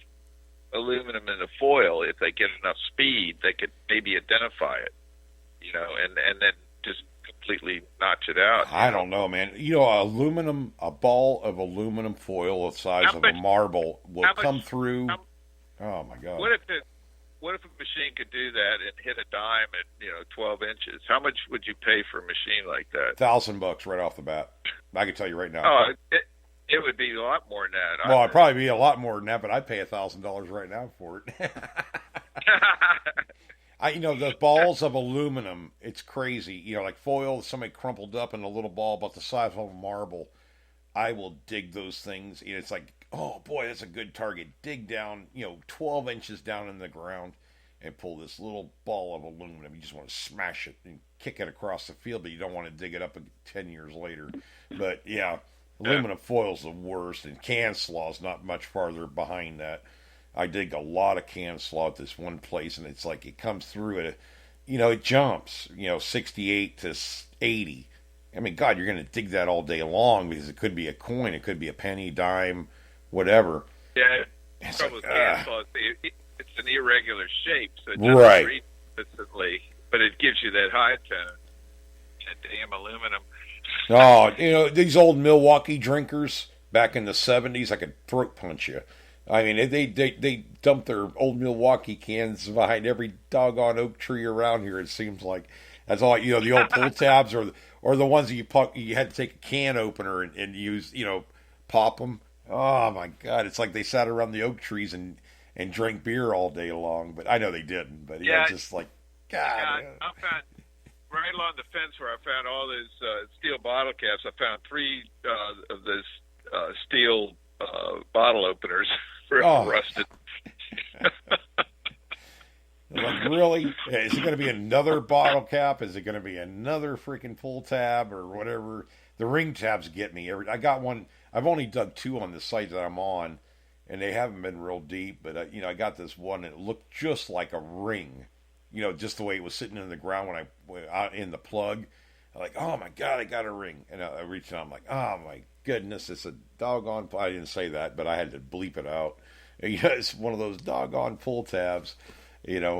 aluminum in the foil. If they get enough speed, they could maybe identify it. You know, and then just completely notch it out. I don't know, man. You know, a ball of aluminum foil the size of a marble will come through. Oh my God! What if a machine could do that and hit a dime at 12 inches? How much would you pay for a machine like that? $1,000 right off the bat. I can tell you right now. Oh, it would be a lot more than that. Well, it'd probably be a lot more than that, but I'd pay $1,000 right now for it. The balls of aluminum, it's crazy. You know, like foil, somebody crumpled up in a little ball about the size of a marble. I will dig those things. It's like, oh boy, that's a good target. Dig down, 12 inches down in the ground and pull this little ball of aluminum. You just want to smash it and kick it across the field, but you don't want to dig it up 10 years later. But yeah, aluminum foil's the worst, and can slaw's not much farther behind that. I dig a lot of can slaw at this one place, and it's like it comes through at it jumps, 68 to 80. I mean, God, you're going to dig that all day long because it could be a coin, it could be a penny, dime, whatever. Yeah, it's an irregular shape, so it doesn't right. read consistently. but it gives you that high tone. That damn aluminum. Oh, these old Milwaukee drinkers back in the '70s, I could throat punch you. I mean, they dump their old Milwaukee cans behind every doggone oak tree around here. It seems like that's all. The old pull tabs or the ones that you had to take a can opener and use. Pop them. Oh my God! It's like they sat around the oak trees and drank beer all day long. But I know they didn't. But yeah, just like God. Yeah, I found right along the fence where I found all those steel bottle caps. I found 3 of those steel bottle openers rusted. Like, really? Is it going to be another bottle cap? Is it going to be another freaking pull tab or whatever? The ring tabs get me. I got one. I've only dug 2 on the site that I'm on, and they haven't been real deep. But I got this one, and it looked just like a ring. Just the way it was sitting in the ground when I out in the plug. I'm like, oh my God, I got a ring. And I reached out. I'm like, oh my goodness, it's a doggone. I didn't say that, but I had to bleep it out. It's one of those doggone pull tabs.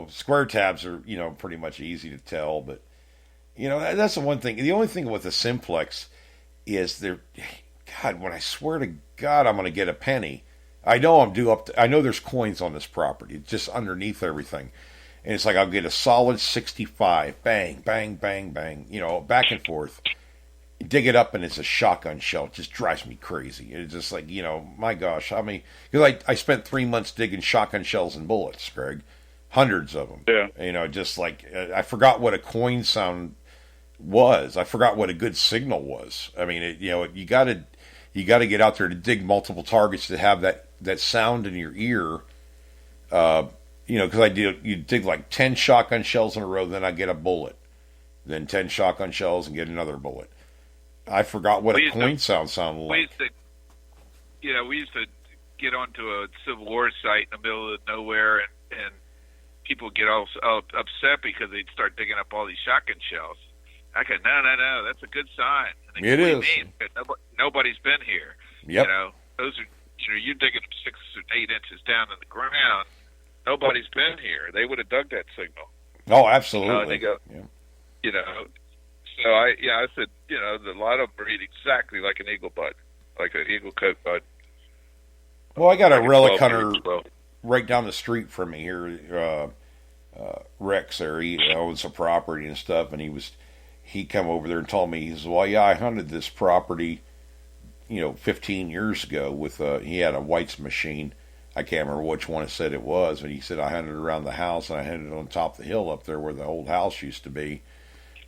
Square tabs are pretty much easy to tell, but that's the one thing. The only thing with the Simplex is God, when I swear to God, I'm going to get a penny. I know I'm due up. I know there's coins on this property, just underneath everything. And it's like I'll get a solid 65, bang, bang, bang, bang, back and forth. Dig it up and it's a shotgun shell. It just drives me crazy. It's just like, my gosh, how many? Because I spent 3 months digging shotgun shells and bullets, Greg. Hundreds of them. Yeah. Just like, I forgot what a coin sound was. I forgot what a good signal was. I mean, you got to get out there to dig multiple targets to have that sound in your ear. Because you dig like 10 shotgun shells in a row, then I get a bullet. Then 10 shotgun shells and get another bullet. I forgot what a coin sound sounded like. We used to get onto a Civil War site in the middle of nowhere, and people get all upset because they'd start digging up all these shotgun shells. I go, no, that's a good sign. And it is. Nobody's been here. Yep. Those are, you're digging 6 or 8 inches down in the ground. Nobody's been here. They would have dug that signal. Oh, absolutely. And they go, So I said, a lot of them read exactly like an eagle bud, like an eagle coat bud. Well, I got a relic hunter right down the street from me here, Rex there. He owns a property and stuff, and he come over there and told me, he says, well, yeah, I hunted this property, 15 years ago with, he had a White's machine. I can't remember which one it said it was, but he said I hunted around the house and I hunted on top of the hill up there where the old house used to be.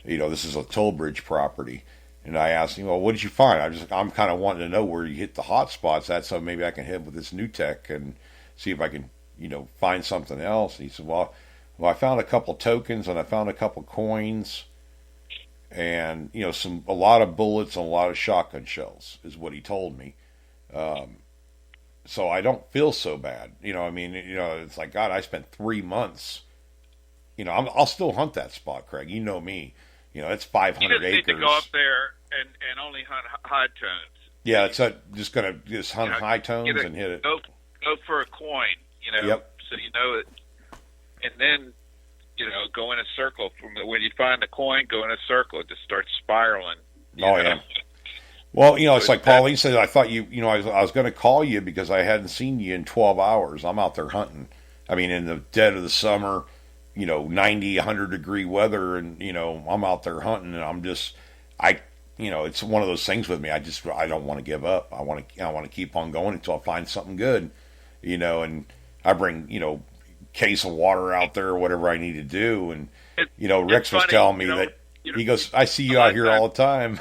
This is a toll bridge property. And I asked him, well, what did you find? I'm kind of wanting to know where you hit the hot spots at, so maybe I can hit with this new tech and see if I can, find something else. And he said, well, I found a couple tokens and I found a couple coins and, a lot of bullets and a lot of shotgun shells is what he told me. So I don't feel so bad. It's like, God, I spent 3 months. I'll still hunt that spot, Craig. You know me. It's 500 acres. You just need to go up there and only hunt high tones. Yeah, it's just going to hunt high tones and hit it. Go for a coin, Yep. So it. And then, go in a circle. When you find the coin, go in a circle. It just starts spiraling. Yeah. Well, it's like Pauline said, I thought I was going to call you because I hadn't seen you in 12 hours. I'm out there hunting. I mean, in the dead of the summer, 90, 100 degree weather, and, I'm out there hunting, and it's one of those things with me. I don't want to give up. I want to keep on going until I find something good, and I bring, case of water out there or whatever I need to do. And, Rex was telling me that he goes, I see you out here all the time.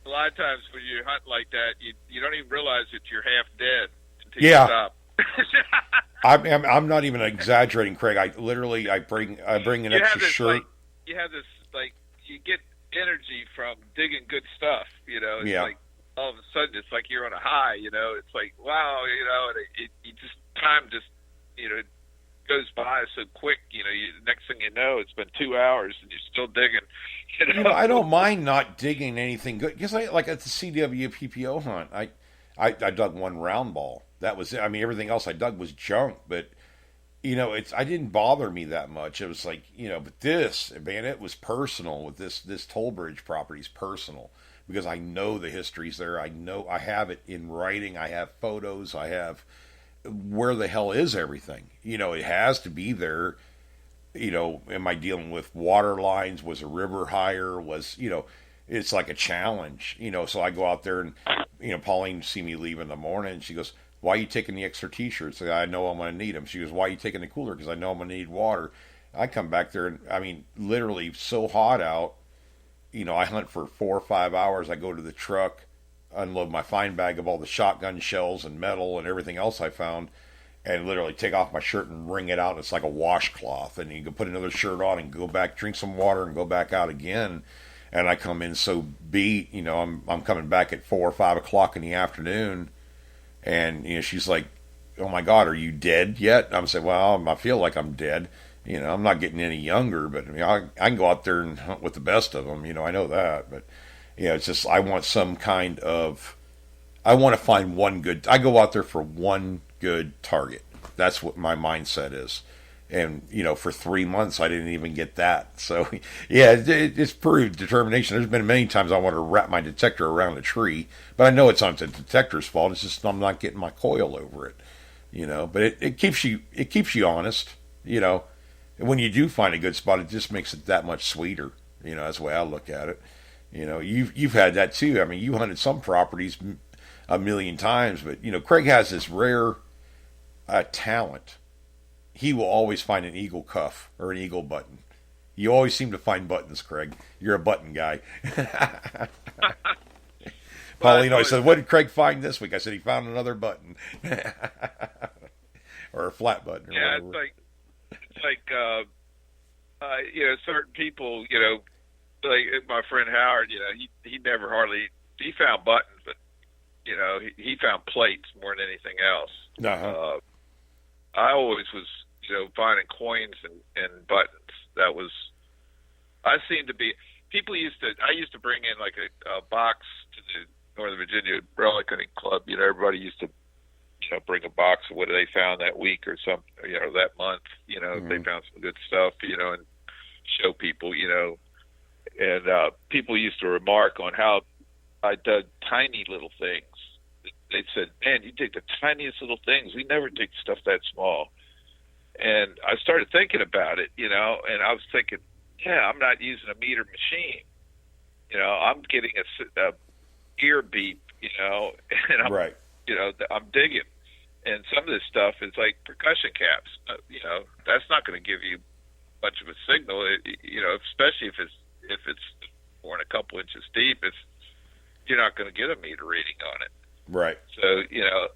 A lot of times when you hunt like that, you don't even realize that you're half dead until you stop. I'm not even exaggerating, Craig. I bring an extra shirt. You have this you get energy from digging good stuff. It's like all of a sudden it's like you're on a high. It's like wow. And time just goes by so quick. Next thing you know, it's been 2 hours and you're still digging. I don't mind not digging anything good because at the CW PPO hunt, I dug one round ball. That was it. I mean, everything else I dug was junk. But I didn't bother me that much. It was like, but this, man, it was personal with this Toll Bridge property is personal because I know the history's there. I know I have it in writing. I have photos. I have where the hell is everything? It has to be there. Am I dealing with water lines? Was a river higher? It's like a challenge, so I go out there and, Pauline see me leave in the morning and she goes, why are you taking the extra t-shirts? I know I'm going to need them. She goes, why are you taking the cooler? Because I know I'm going to need water. I come back there and, I mean, literally so hot out, I hunt for 4 or 5 hours. I go to the truck, unload my fine bag of all the shotgun shells and metal and everything else I found, and literally take off my shirt and wring it out. And it's like a washcloth. And you can put another shirt on and go back, drink some water, and go back out again. And I come in so beat, I'm coming back at 4 or 5 o'clock in the afternoon, and she's like, "Oh my God, are you dead yet?" I'm saying, "Well, I feel like I'm dead. I'm not getting any younger, but I can go out there and hunt with the best of them. I know that, but it's just I want some kind of, I want to find one good. I go out there for one good target. That's what my mindset is." And, for 3 months, I didn't even get that. So, yeah, it's proved determination. There's been many times I want to wrap my detector around a tree, but I know it's not the detector's fault. It's just I'm not getting my coil over it, But it keeps you honest, And when you do find a good spot, it just makes it that much sweeter. That's the way I look at it. You've had that too. I mean, you hunted some properties a million times, but, Craig has this rare talent. He will always find an eagle cuff or an eagle button. You always seem to find buttons, Craig. You're a button guy. Pauline always said, "What did Craig find this week?" I said, "He found another button." Or a flat button. Yeah, it's like certain people, like my friend Howard, he never he found buttons, but, he found plates more than anything else. Uh-huh. I always was, finding coins and buttons. That was, I used to bring in like a box to the Northern Virginia Relic Hunting Club. Everybody used to, bring a box of what they found that week or something, that month, if they found some good stuff, and show people, and people used to remark on how I dug tiny little things. They said, "Man, you dig the tiniest little things. We never dig stuff that small." And I started thinking about it, and I was thinking, yeah, I'm not using a meter machine. I'm getting a ear beep, and I'm, right. I'm digging. And some of this stuff is like percussion caps. That's not going to give you much of a signal, especially if it's more than a couple inches deep. You're not going to get a meter reading on it. Right. So,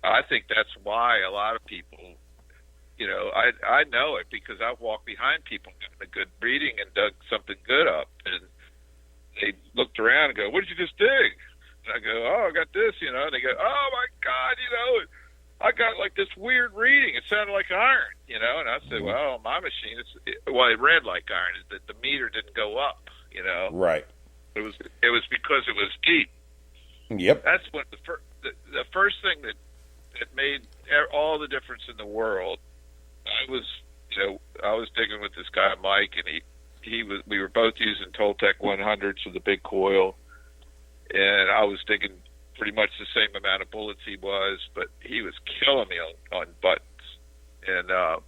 I think that's why a lot of people, I know it because I've walked behind people getting a good reading and dug something good up. And they looked around and go, "What did you just dig?" And I go, "Oh, I got this," And they go, "Oh my God, I got like this weird reading. It sounded like iron, And I said, "Well, my machine, it read like iron. The meter didn't go up, Right. It was because it was deep." Yep. That's what the first thing that made all the difference in the world. I was digging with this guy Mike, and we were both using Toltec 100s with a big coil, and I was digging pretty much the same amount of bullets he was, but he was killing me on buttons, and I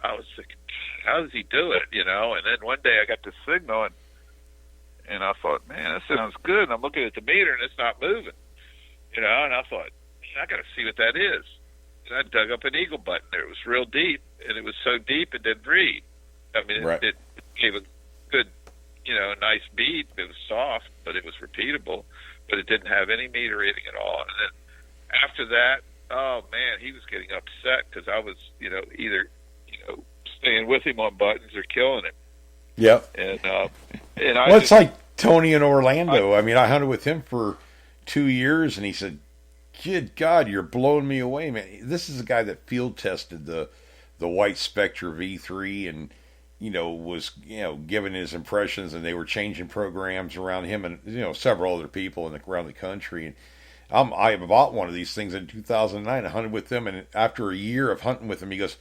was thinking, how does he do it? And then one day I got the signal, and I thought, man, that sounds good. And I'm looking at the meter, and it's not moving. And I thought, man, I got to see what that is. And I dug up an eagle button there. It was real deep, and it was so deep it didn't read. I mean, right. it gave a good, nice beat. It was soft, but it was repeatable. But it didn't have any meter reading at all. And then after that, oh, man, he was getting upset because I was, either, staying with him on buttons or killing him. Yep. And it's like Tony in Orlando. I mean, I hunted with him for 2 years, and he said, "Good God, you're blowing me away, man." This is a guy that field tested the White Spectre V3 and, was, giving his impressions, and they were changing programs around him and, several other people around the country. And I bought one of these things in 2009. I hunted with him, and after a year of hunting with him, he goes,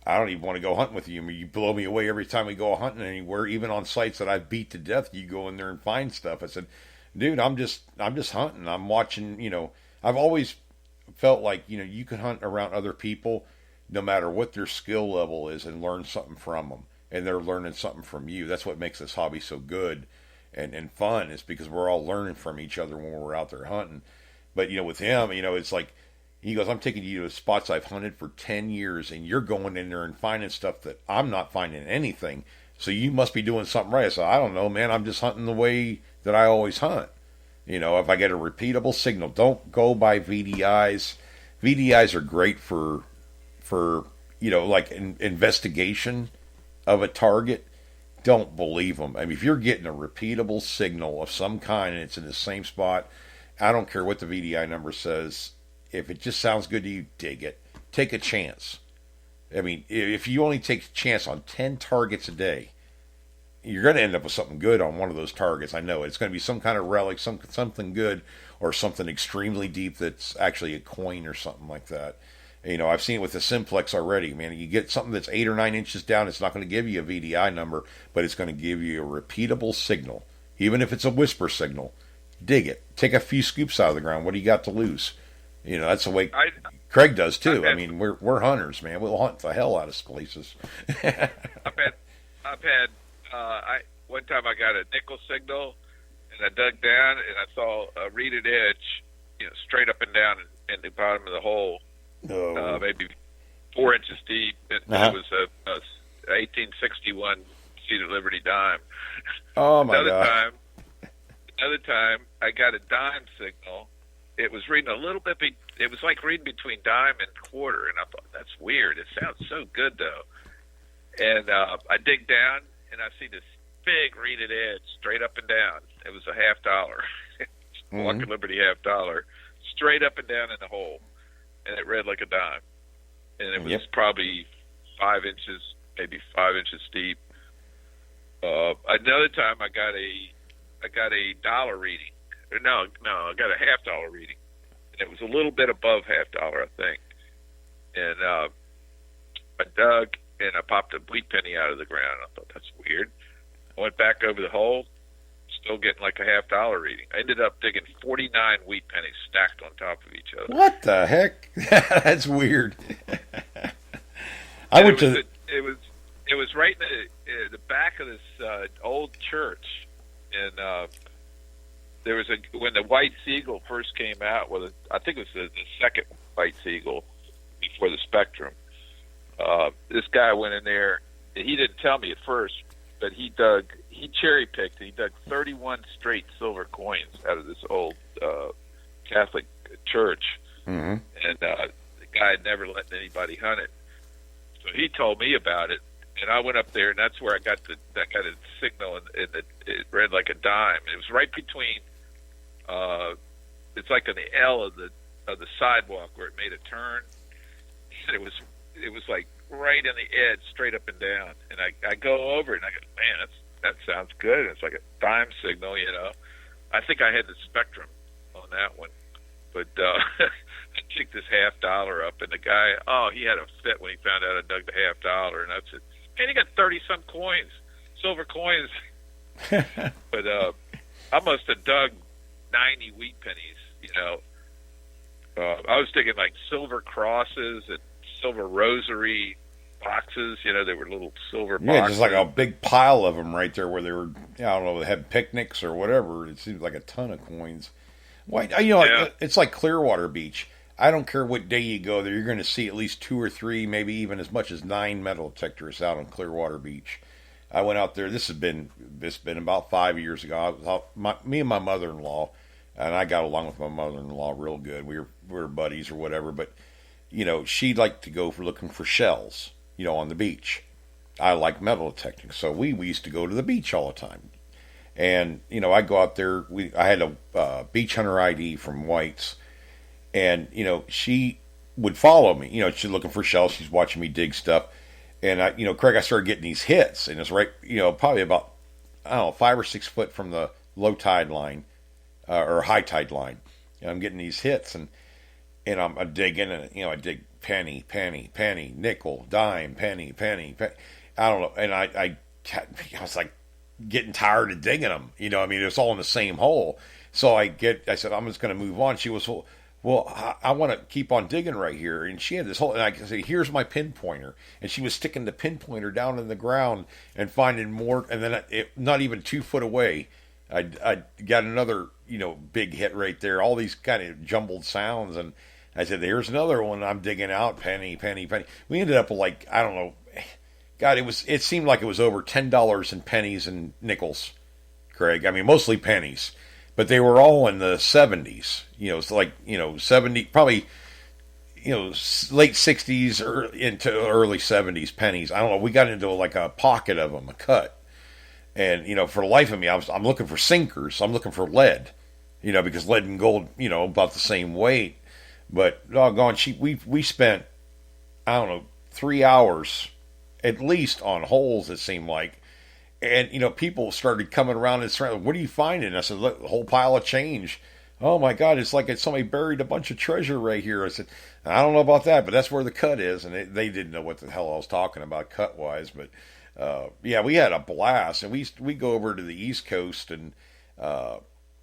I don't even want to go hunting with you. I mean, you blow me away every time we go hunting anywhere, even on sites that I've beat to death. You go in there and find stuff. I said, dude, I'm just hunting. I'm watching. I've always felt like you can hunt around other people, no matter what their skill level is, and learn something from them, and they're learning something from you. That's what makes this hobby so good and fun. Is because we're all learning from each other when we're out there hunting. But with him, it's like he goes, I'm taking you to spots I've hunted for 10 years, and you're going in there and finding stuff that I'm not finding anything. So you must be doing something right. I said, I don't know, man. I'm just hunting the way that I always hunt. If I get a repeatable signal, don't go by VDIs. VDIs are great for like investigation of a target. Don't believe them. I mean, if you're getting a repeatable signal of some kind and it's in the same spot, I don't care what the VDI number says. If it just sounds good to you, dig it. Take a chance. I mean, if you only take a chance on 10 targets a day, you're going to end up with something good on one of those targets. I know it's going to be some kind of relic, something good, or something extremely deep that's actually a coin or something like that. I've seen it with the Simplex already, man. You get something that's 8 or 9 inches down, it's not going to give you a VDI number, but it's going to give you a repeatable signal. Even if it's a whisper signal, dig it. Take a few scoops out of the ground. What do you got to lose? That's the way Craig does too. I mean, we're hunters, man. We'll hunt the hell out of places. I've had one time I got a nickel signal, and I dug down and I saw a reeded edge, straight up and down in the bottom of the hole, maybe 4 inches deep. And It was a 1861 Cedar Liberty dime. Oh my God! Another time I got a dime signal. It was reading a little bit. It was like reading between dime and quarter, and I thought, that's weird. It sounds so good though. And I dig down, and I see this big reeded edge straight up and down. It was a $50. Walker Liberty $50, straight up and down in the hole, and it read like a dime. And it was probably 5 inches, maybe 5 inches deep. Another time I got a dollar reading. No, I got a $50 reading. And it was a little bit above $50, I think. And I dug, and I popped a wheat penny out of the ground. I thought, that's weird. I went back over the hole, still getting like a $50 reading. I ended up digging 49 wheat pennies stacked on top of each other. What the heck? That's weird. It was right in the back of this old church, and there was when the White Seagull first came out. Well, I think it was the second White Seagull before the Spectrum. This guy went in there. He didn't tell me at first, but he cherry picked. He dug 31 straight silver coins out of this old Catholic church, and the guy had never let anybody hunt it. So he told me about it, and I went up there, and that's where I got a signal, and it read like a dime. It was right between. It's like on the L of the sidewalk where it made a turn, and it was like right on the edge, straight up and down. And I go over it, and I go, man, that sounds good. It's like a dime signal, I think I had the Spectrum on that one, but I picked this $50 up, and the guy, he had a fit when he found out I dug the $50, and I said, man, you got 30-some coins, silver coins. But I must have dug 90 wheat pennies, I was digging like silver crosses and silver rosary boxes, they were little silver boxes. Yeah, just like a big pile of them right there where they were, I don't know, they had picnics or whatever. It seems like a ton of coins. Why, it's like Clearwater Beach. I don't care what day you go there, you're going to see at least 2 or 3, maybe even as much as 9 metal detectors out on Clearwater Beach. I went out there. This has been about 5 years ago. Me and my mother-in-law, and I got along with my mother-in-law real good. We were buddies or whatever. But she'd like to go for looking for shells, on the beach. I like metal detecting, so we used to go to the beach all the time. And I go out there. I had a beach hunter ID from White's, and she would follow me. She's looking for shells. She's watching me dig stuff. And Craig, I started getting these hits, and it's right, probably about, 5 or 6 foot from the low tide line, or high tide line. and I'm getting these hits, and I'm digging, and I dig penny, penny, penny, nickel, dime, penny, penny, penny. I don't know, and I was like getting tired of digging them. I mean, it's all in the same hole. So I said, I'm just going to move on. She was, well, I want to keep on digging right here. And she had this hole, and I said, here's my pinpointer. And she was sticking the pinpointer down in the ground and finding more. And then not even 2 foot away, I got another, big hit right there. All these kind of jumbled sounds. And I said, here's another one I'm digging out. Penny, penny, penny. We ended up with like, I don't know. God, it seemed like it was over $10 in pennies and nickels, Craig. I mean, mostly pennies. But they were all in the 70s. It's like, 70, probably, late 60s or into early 70s pennies. I don't know. We got into like a pocket of them, a cut. And, for the life of me, I'm looking for sinkers. I'm looking for lead, because lead and gold, about the same weight. But doggone, we spent, I don't know, 3 hours at least on holes, it seemed like. And, people started coming around and saying, what are you finding? And I said, look, a whole pile of change. Oh, my God, it's like somebody buried a bunch of treasure right here. I said, I don't know about that, but that's where the cut is. And they didn't know what the hell I was talking about cut-wise. But, yeah, we had a blast. And we go over to the East Coast and,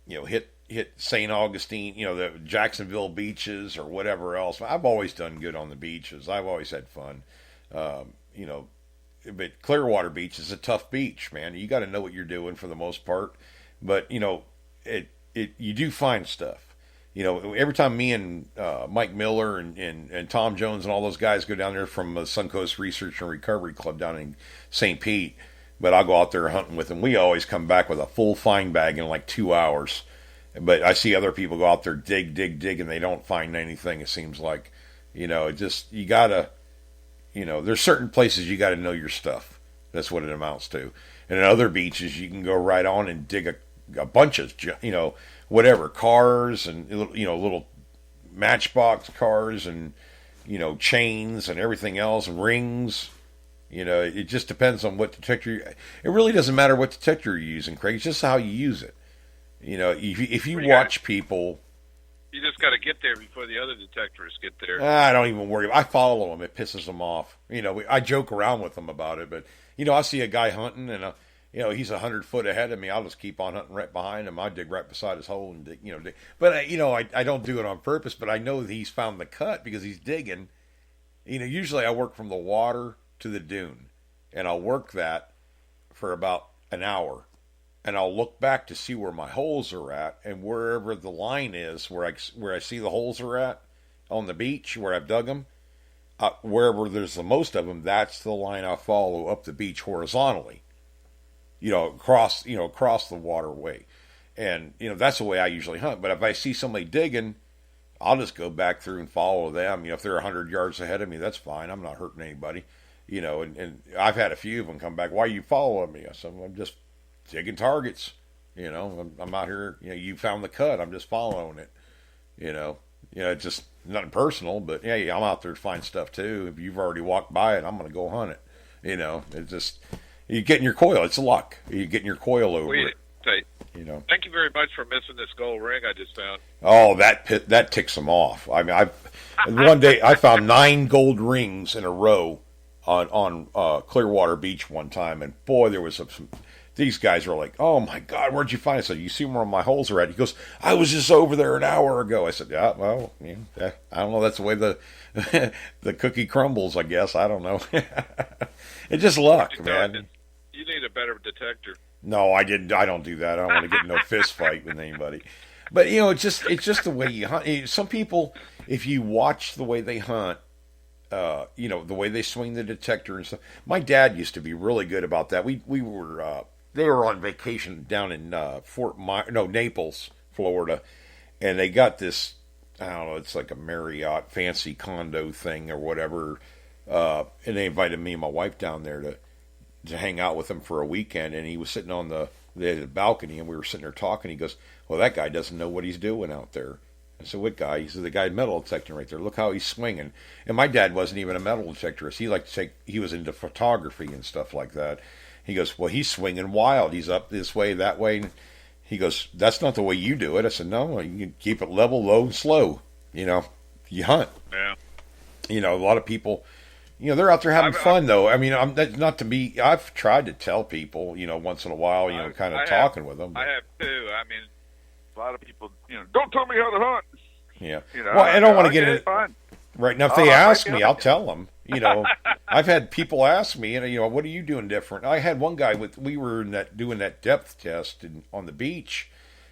hit St. Augustine, the Jacksonville beaches or whatever else. I've always done good on the beaches. I've always had fun. But Clearwater Beach is a tough beach, man. You got to know what you're doing for the most part. But, you do find stuff. Every time me and Mike Miller and Tom Jones and all those guys go down there from the Suncoast Research and Recovery Club down in St. Pete, but I'll go out there hunting with them. We always come back with a full find bag in like 2 hours. But I see other people go out there, dig, and they don't find anything, it seems like. You got to... there's certain places you got to know your stuff. That's what it amounts to. And in other beaches, you can go right on and dig a bunch of, whatever, cars and, little matchbox cars and, chains and everything else, and rings. It just depends on what detector. It really doesn't matter what detector you're using, Craig. It's just how you use it. If you watch people... You just got to get there before the other detectors get there. I don't even worry. I follow them. It pisses them off. I joke around with them about it, but I see a guy hunting, and he's 100 foot ahead of me. I'll just keep on hunting right behind him. I dig right beside his hole and dig. But I don't do it on purpose. But I know that he's found the cut because he's digging. Usually I work from the water to the dune, and I'll work that for about an hour. And I'll look back to see where my holes are at, and wherever the line is, where I see the holes are at on the beach where I've dug them, wherever there's the most of them, that's the line I follow up the beach horizontally. Across the waterway, and that's the way I usually hunt. But if I see somebody digging, I'll just go back through and follow them. If they're 100 yards ahead of me, that's fine. I'm not hurting anybody. And I've had a few of them come back. Why are you following me? I said, I'm just digging targets. I'm out here. You found the cut. I'm just following it. It's just nothing personal, but yeah, I'm out there to find stuff too. If you've already walked by it, I'm going to go hunt it. It's just, you get in your coil. It's luck. You getting your coil over it. Thank you very much for missing this gold ring I just found. Oh, that ticks them off. I mean, one day I found 9 gold rings in a row on Clearwater Beach one time, and boy, there was some. These guys are like, oh my God, where'd you find it? I said, you see where my holes are at? He goes, I was just over there an hour ago. I said, yeah, well, I don't know. That's the way the cookie crumbles, I guess. I don't know. It's just luck, man. You need a better detector. No, I didn't. I don't do that. I don't want to get in no fist fight with anybody. But it's just the way you hunt. Some people, if you watch the way they hunt, the way they swing the detector and stuff. My dad used to be really good about that. We were. They were on vacation down in Naples, Florida, and they got this, I don't know, it's like a Marriott fancy condo thing or whatever, and they invited me and my wife down there to hang out with them for a weekend, and he was sitting on the balcony, and we were sitting there talking. He goes, well, that guy doesn't know what he's doing out there. I said, what guy? He said, the guy metal detecting right there. Look how he's swinging. And my dad wasn't even a metal detectorist. He was into photography and stuff like that. He goes, well, he's swinging wild. He's up this way, that way. He goes, "That's not the way you do it." I said, "No, you can keep it level, low, and slow. You know, you hunt. Yeah. You know, a lot of people, they're out there having fun, though. I mean, that's not to be. I've tried to tell people, once in a while, kind of talking with them. But. I have too. I mean, a lot of people, don't tell me how to hunt. Yeah. Well, I don't want to get it. Right now, if they ask me, I'll tell them. I've had people ask me, what are you doing different? I had one guy we were doing that depth test on the beach.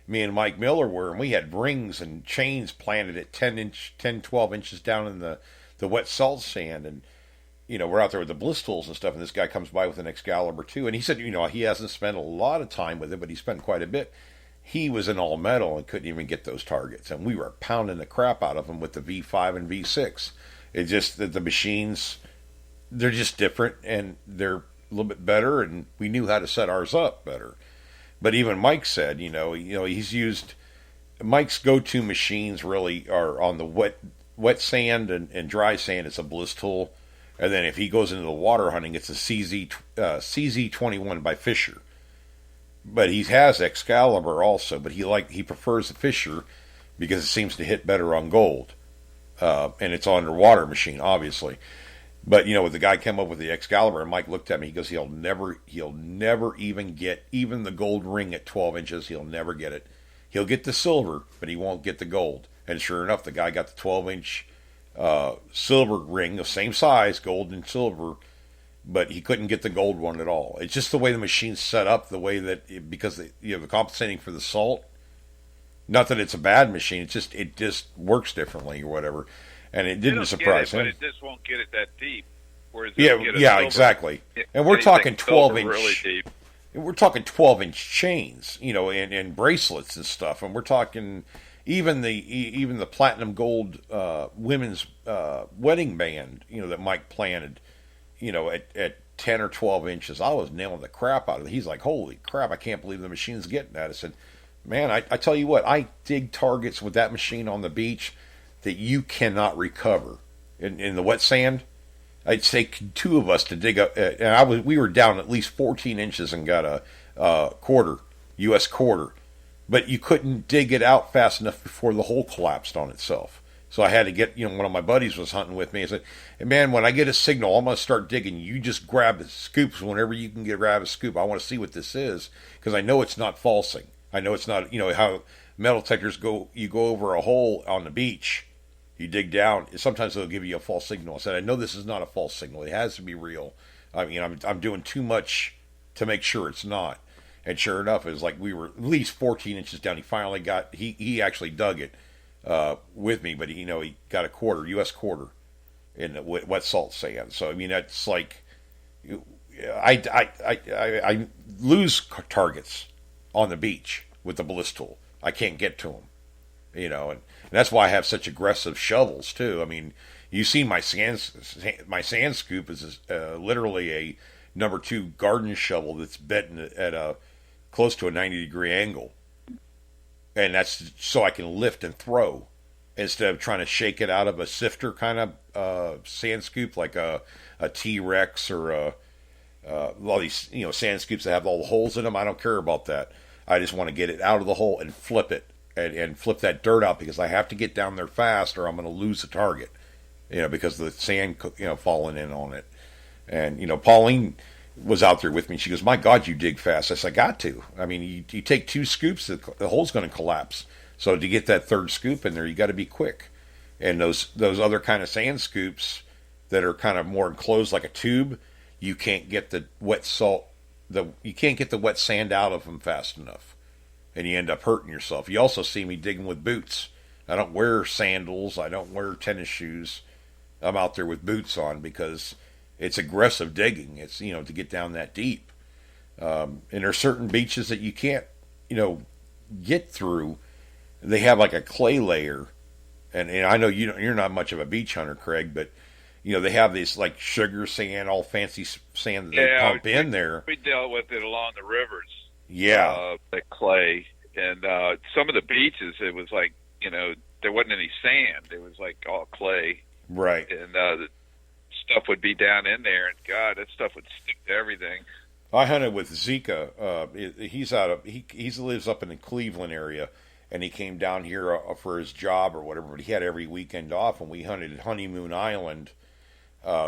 Me and Mike Miller were, and we had rings and chains planted at 12 inches down in the wet salt sand. And, we're out there with the bliss tools and stuff, and this guy comes by with an Excalibur too. And he said, he hasn't spent a lot of time with it, but he spent quite a bit. He was in all metal and couldn't even get those targets. And we were pounding the crap out of him with the V5 and V6. It's just that the machines, they're just different, and they're a little bit better, and we knew how to set ours up better. But even Mike said, he's used Mike's go-to machines really are on the wet sand and dry sand. It's a bliss tool, and then if he goes into the water hunting, it's a CZ21 by Fisher. But he has Excalibur also, but he prefers the Fisher because it seems to hit better on gold. And it's an underwater machine, obviously. But, when the guy came up with the Excalibur, and Mike looked at me, he goes, he'll never even get even the gold ring at 12 inches. He'll never get it. He'll get the silver, but he won't get the gold. And sure enough, the guy got the 12-inch silver ring, the same size, gold and silver, but he couldn't get the gold one at all. It's just the way the machine's set up, the way that, because they're compensating for the salt. Not that it's a bad machine, it just works differently or whatever. And it didn't surprise him. But it just won't get it that deep. Yeah, exactly. And we're talking 12-inch. Really deep. We're talking 12-inch chains, and bracelets and stuff. And we're talking even the platinum gold women's wedding band, that Mike planted, at 10 or 12 inches. I was nailing the crap out of it. He's like, "Holy crap! I can't believe the machine's getting that." I said, "Man, I tell you what, I dig targets with that machine on the beach that you cannot recover in the wet sand. I'd take two of us to dig up, and we were down at least 14 inches and got a U.S. quarter, but you couldn't dig it out fast enough before the hole collapsed on itself. So I had to get, one of my buddies was hunting with me. I said, "Hey man, when I get a signal, I'm going to start digging. You just grab the scoops whenever you can grab a scoop. I want to see what this is, because I know it's not falsing. I know it's not, how metal detectors go. You go over a hole on the beach, you dig down. Sometimes they'll give you a false signal." I said, "I know this is not a false signal. It has to be real. I mean, I'm doing too much to make sure it's not." And sure enough, it was like we were at least 14 inches down. He finally got. He actually dug it with me, but he got a quarter, U.S. quarter, in the wet salt sand. So I mean, that's like, I lose targets on the beach with the bliss tool. I can't get to them, and that's why I have such aggressive shovels too. I mean, you see my sand scoop is literally a number 2 garden shovel that's bent at a close to a 90-degree angle, and that's so I can lift and throw instead of trying to shake it out of a sifter kind of sand scoop like a T-Rex or all these sand scoops that have all the holes in them. I don't care about that. I just want to get it out of the hole and flip it and flip that dirt out, because I have to get down there fast or I'm going to lose the target, because of the sand falling in on it. And Pauline was out there with me. She goes, "My God, you dig fast." I said, "I got to. I mean, you take 2 scoops, the hole's going to collapse. So to get that 3rd scoop in there, you got to be quick." And those other kind of sand scoops that are kind of more enclosed like a tube, you can't get the wet sand out of them fast enough, and you end up hurting yourself. You also see me digging with boots. I don't wear sandals. I don't wear tennis shoes. I'm out there with boots on because it's aggressive digging. It's to get down that deep. And there are certain beaches that you can't get through. They have like a clay layer, and I know you're not much of a beach hunter, Craig, but they have this like sugar sand, all fancy sand that they pump in there. We dealt with it along the rivers. Yeah, the clay, and some of the beaches, it was like there wasn't any sand. It was like all clay, right? And the stuff would be down in there, and God, that stuff would stick to everything. I hunted with Zika. He's out of he lives up in the Cleveland area, and he came down here for his job or whatever. But he had every weekend off, and we hunted at Honeymoon Island,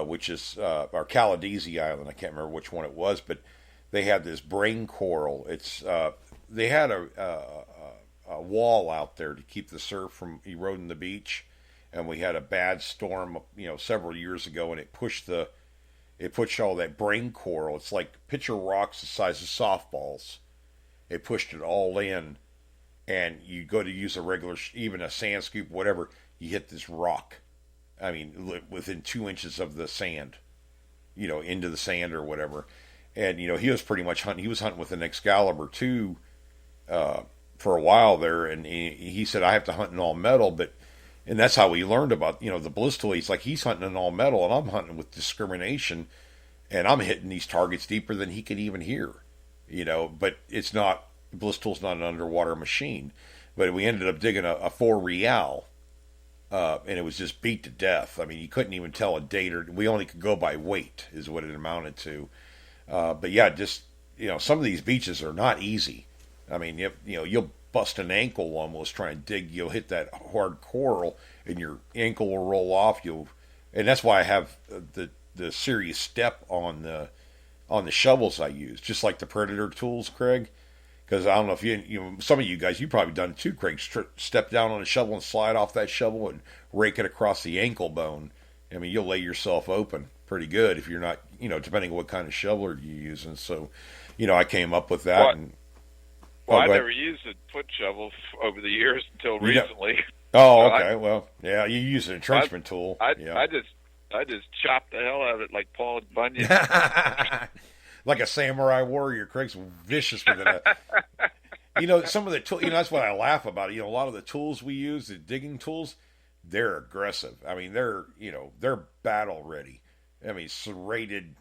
which is or Caladesi Island. I can't remember which one it was, but they had this brain coral. It's they had a wall out there to keep the surf from eroding the beach, and we had a bad storm, several years ago, and it pushed all that brain coral. It's like pitcher rocks the size of softballs. It pushed it all in, and you go to use a regular, even a sand scoop, whatever, you hit this rock. I mean, within 2 inches of the sand, into the sand or whatever. And he was pretty much hunting. He was hunting with an Excalibur too, for a while there, and he said I have to hunt in all metal, and that's how he learned about the bliss tool. He's like he's hunting in all metal, and I'm hunting with discrimination, and I'm hitting these targets deeper than he can even hear, But it's not bliss tool's not an underwater machine, but we ended up digging a 4 Real. And it was just beat to death. I mean, you couldn't even tell a date, or we only could go by weight, is what it amounted to. But yeah, just some of these beaches are not easy. I mean, you'll bust an ankle almost trying to dig. You'll hit that hard coral, and your ankle will roll off. And that's why I have the serious step on the shovels I use, just like the Predator tools, Craig. Because I don't know if some of you guys, you've probably done it too, Craig. Step down on a shovel and slide off that shovel and rake it across the ankle bone. I mean, you'll lay yourself open pretty good if you're not, depending on what kind of shoveler you're using. So, I came up with that. I never used a foot shovel over the years until recently. Oh, okay. Well, yeah, you use an entrenchment tool. I just chopped the hell out of it like Paul Bunyan. Like a samurai warrior. Craig's vicious with it. Some of the tools, that's what I laugh about. A lot of the tools we use, the digging tools, they're aggressive. I mean, they're battle ready. I mean, serrated,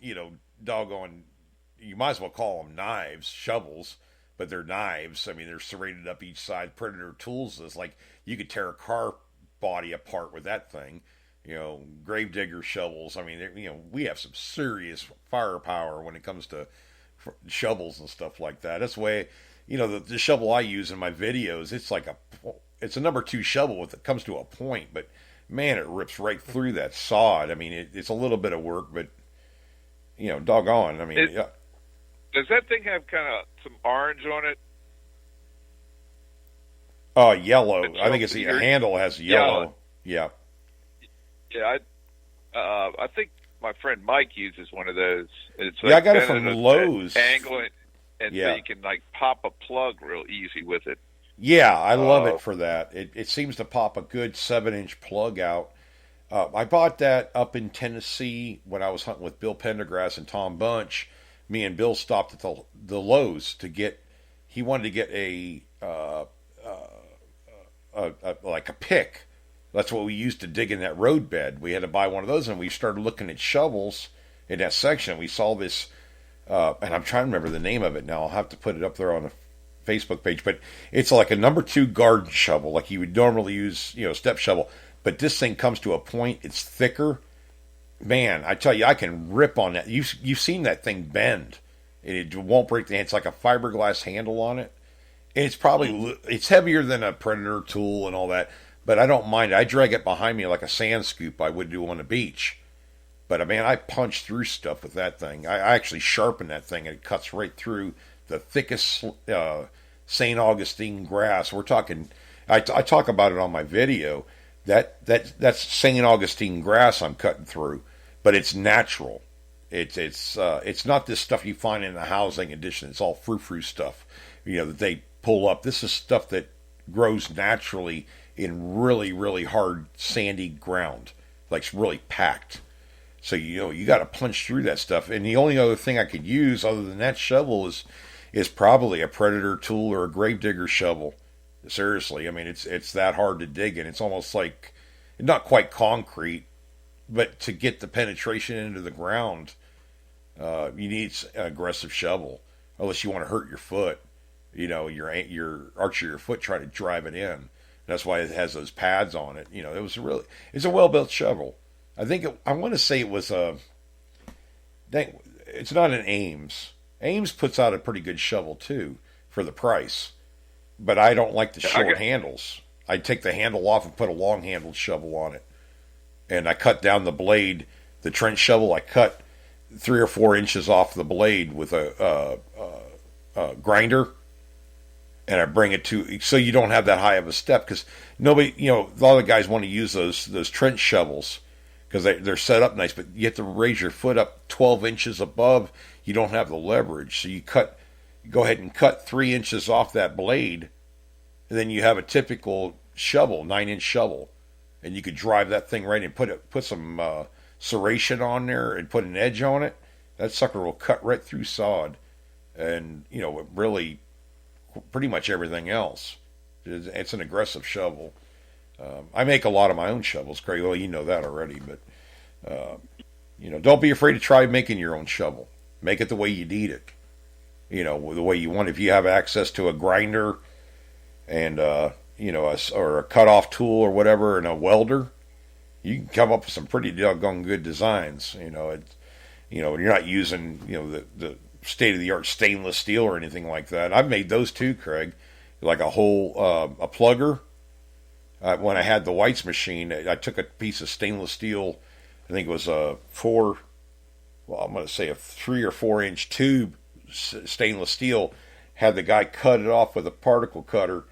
doggone, you might as well call them knives, shovels, but they're knives. I mean, they're serrated up each side. Predator tools is like, you could tear a car body apart with that thing. Gravedigger shovels. I mean, we have some serious firepower when it comes to shovels and stuff like that. That's the way, the shovel I use in my videos, it's a number 2 shovel it comes to a point, but man, it rips right through that sod. I mean, it's a little bit of work, but, doggone. I mean, yeah. Does that thing have kind of some orange on it? Yellow. I think the handle has yellow. Yeah. Yeah, I think my friend Mike uses one of those. It's I got it from Lowe's. Angle it, and so you can pop a plug real easy with it. Yeah, I love it for that. It seems to pop a good 7-inch plug out. I bought that up in Tennessee when I was hunting with Bill Pendergrass and Tom Bunch. Me and Bill stopped at the Lowe's to get. He wanted to get a pick. That's what we used to dig in that road bed. We had to buy one of those, and we started looking at shovels in that section. We saw this, and I'm trying to remember the name of it now. I'll have to put it up there on the Facebook page. But it's like a number 2 garden shovel, like you would normally use, step shovel. But this thing comes to a point. It's thicker. Man, I tell you, I can rip on that. You've seen that thing bend. It won't break the hand. It's like a fiberglass handle on it. And it's heavier than a Predator tool and all that. But I don't mind it. I drag it behind me like a sand scoop I would do on the beach. But, man, I punch through stuff with that thing. I actually sharpen that thing, and it cuts right through the thickest St. Augustine grass. We're talking, I talk about it on my video. That's St. Augustine grass I'm cutting through. But it's natural. It's not this stuff you find in the housing addition. It's all frou-frou stuff, that they pull up. This is stuff that grows naturally in really, really hard sandy ground, like really packed. So you got to punch through that stuff. And the only other thing I could use other than that shovel is probably a Predator tool or a Gravedigger shovel. Seriously, I mean it's that hard to dig in. It's almost like not quite concrete, but to get the penetration into the ground, you need an aggressive shovel. Unless you want to hurt your foot, your arch of your foot trying to drive it in. That's why it has those pads on it. It's a well-built shovel. I want to say it was it's not an Ames. Ames puts out a pretty good shovel too for the price, but I don't like the short handles. I take the handle off and put a long handled shovel on it, and I cut down the blade. The trench shovel, I cut 3 or 4 inches off the blade with a grinder, and I bring it to so you don't have that high of a step because nobody, a lot of guys want to use those trench shovels because they're set up nice, but you have to raise your foot up 12 inches above. You don't have the leverage, so you go ahead and cut 3 inches off that blade, and then you have a typical shovel, 9-inch shovel, and you could drive that thing right and put some serration on there and put an edge on it. That sucker will cut right through sod, and really pretty much everything else. It's an aggressive shovel. I make a lot of my own shovels, Craig. Well, you know that already, but don't be afraid to try making your own shovel. Make it the way you need it. The way you want. If you have access to a grinder and or a cutoff tool or whatever, and a welder, you can come up with some pretty doggone good designs. You're not using the state of the art stainless steel or anything like that. I've made those too, Craig. Like a whole a plugger. When I had the White's machine, I took a piece of stainless steel. I think it was a 3 or 4 inch tube stainless steel. Had the guy cut it off with a particle cutter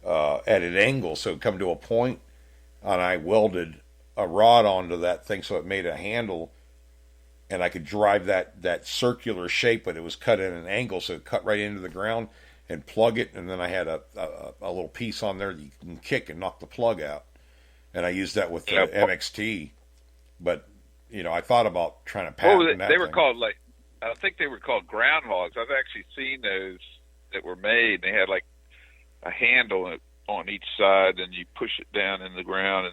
at an angle so it come to a point, and I welded a rod onto that thing so it made a handle, and I could drive that circular shape, but it was cut at an angle so it cut right into the ground and plug it, and then I had a little piece on there that you can kick and knock the plug out, and I used that with the MXT. But I thought about trying to patent that. They were called I think they were called groundhogs. I've actually seen those that were made. They had like a handle on each side, and you push it down in the ground,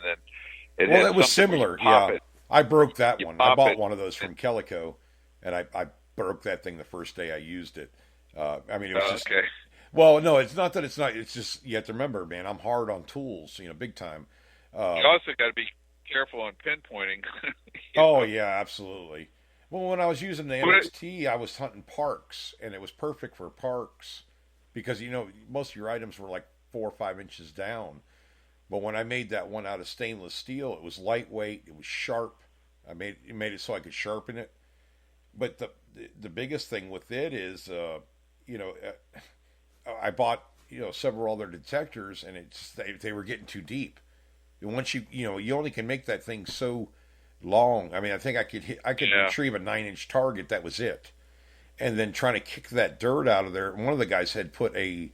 and then it was similar. Yeah, I broke that one. I bought one of those from Calico, and I broke that thing the first day I used it. It was just okay. Well, no, it's not that it's not. It's just you have to remember, man. I'm hard on tools, big time. You also got to be careful on pinpointing. Yeah, absolutely. Well, when I was using the MXT, I was hunting parks, and it was perfect for parks because most of your items were like 4 or 5 inches down. But when I made that one out of stainless steel, it was lightweight, it was sharp. I made it so I could sharpen it. But the biggest thing with it is, I bought several other detectors, and they were getting too deep. And once you only can make that thing so long. I think I could retrieve a 9-inch target. That was it. And then trying to kick that dirt out of there. One of the guys had put a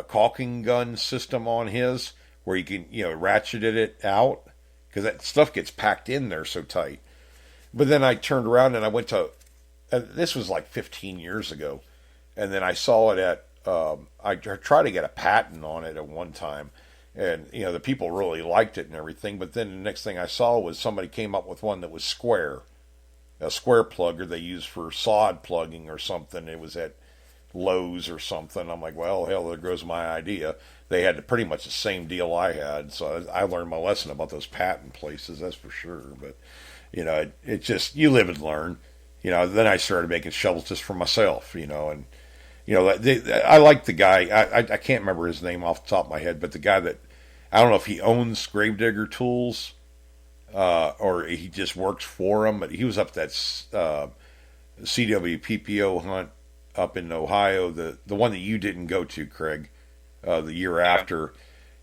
caulking gun system on his where you can ratcheted it out because that stuff gets packed in there so tight. But then I turned around and I went to this was like 15 years ago, and then I saw it at I tried to get a patent on it at one time, and the people really liked it and everything. But then the next thing I saw was somebody came up with one that was square, a square plugger they use for sod plugging or something. It was at Lowe's or something. I'm like, well, hell, there goes my idea. They had pretty much the same deal I had, so I learned my lesson about those patent places, that's for sure. But it just, you live and learn. Then I started making shovels just for myself. And I like the guy. I can't remember his name off the top of my head, but the guy that, I don't know if he owns Gravedigger Tools or he just works for them, but he was up that CWPPO hunt up in Ohio, the one that you didn't go to, Craig, the year after.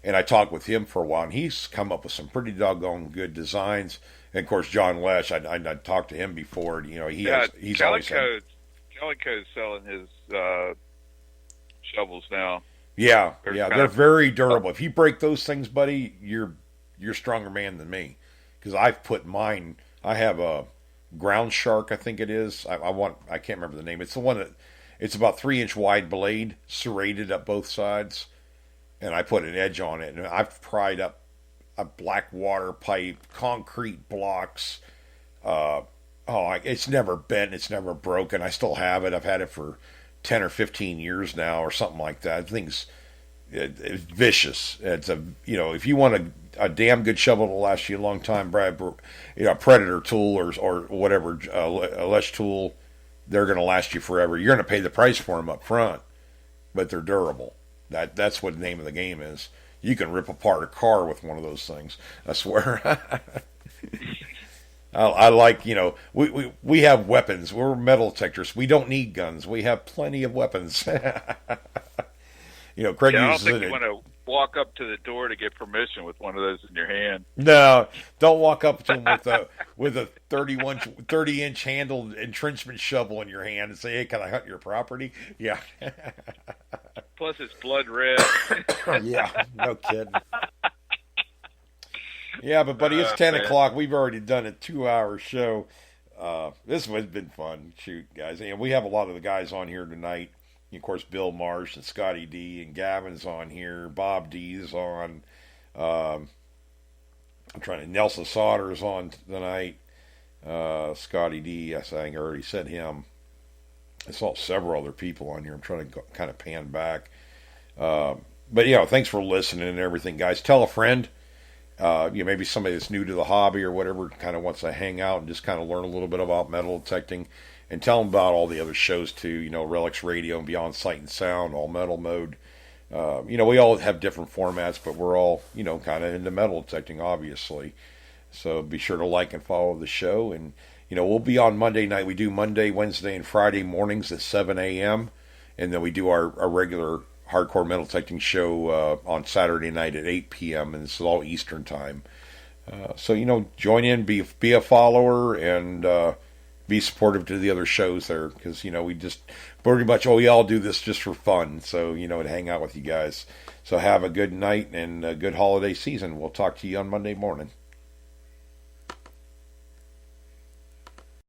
And I talked with him for a while, and he's come up with some pretty doggone good designs. And of course, John Lesh, I talked to him before. He's Calico's selling his shovels now. Yeah, they're very durable. If you break those things, buddy, you're a stronger man than me. Because I've put mine. I have a Ground Shark, I think it is. I can't remember the name. It's the one that it's about 3-inch wide blade, serrated up both sides, and I put an edge on it. And I've pried up a black water pipe, concrete blocks. It's never bent, it's never broken. I still have it. I've had it for 10 or 15 years now, or something like that. The thing's it's vicious. It's if you want a damn good shovel to last you a long time, Brad, a Predator tool or whatever, a Lesh tool, they're going to last you forever. You're going to pay the price for them up front, but they're durable. That's what the name of the game is. You can rip apart a car with one of those things. I swear. I like, we have weapons. We're metal detectors. We don't need guns. We have plenty of weapons. Craig I don't uses think it. you want to walk up to the door to get permission with one of those in your hand. No, don't walk up to him with a 30-inch handled entrenchment shovel in your hand and say, "Hey, can I hunt your property?" Yeah. Plus, it's blood red. Yeah, no kidding. Yeah, but buddy, it's 10 o'clock. We've already done a 2-hour show. This has been fun. Shoot, guys. And we have a lot of the guys on here tonight. Of course, Bill Marsh and Scotty D and Gavin's on here. Bob D's on. Nelson Sauter's on tonight. Scotty D, I think I already said him. I saw several other people on here. I'm trying to kind of pan back. But thanks for listening and everything, guys. Tell a friend. Maybe somebody that's new to the hobby or whatever kind of wants to hang out and just kind of learn a little bit about metal detecting, and tell them about all the other shows too. Relics Radio and Beyond Sight and Sound, All Metal Mode. We all have different formats, but we're all kind of into metal detecting, obviously. So be sure to like and follow the show, and we'll be on Monday night. We do Monday, Wednesday, and Friday mornings at 7 a.m. and then we do our regular hardcore metal detecting show on Saturday night at 8 p.m. and this is all Eastern time. So join in, be a follower, and be supportive to the other shows there, because we just pretty much we all do this just for fun. So to hang out with you guys. So have a good night and a good holiday season. We'll talk to you on Monday morning.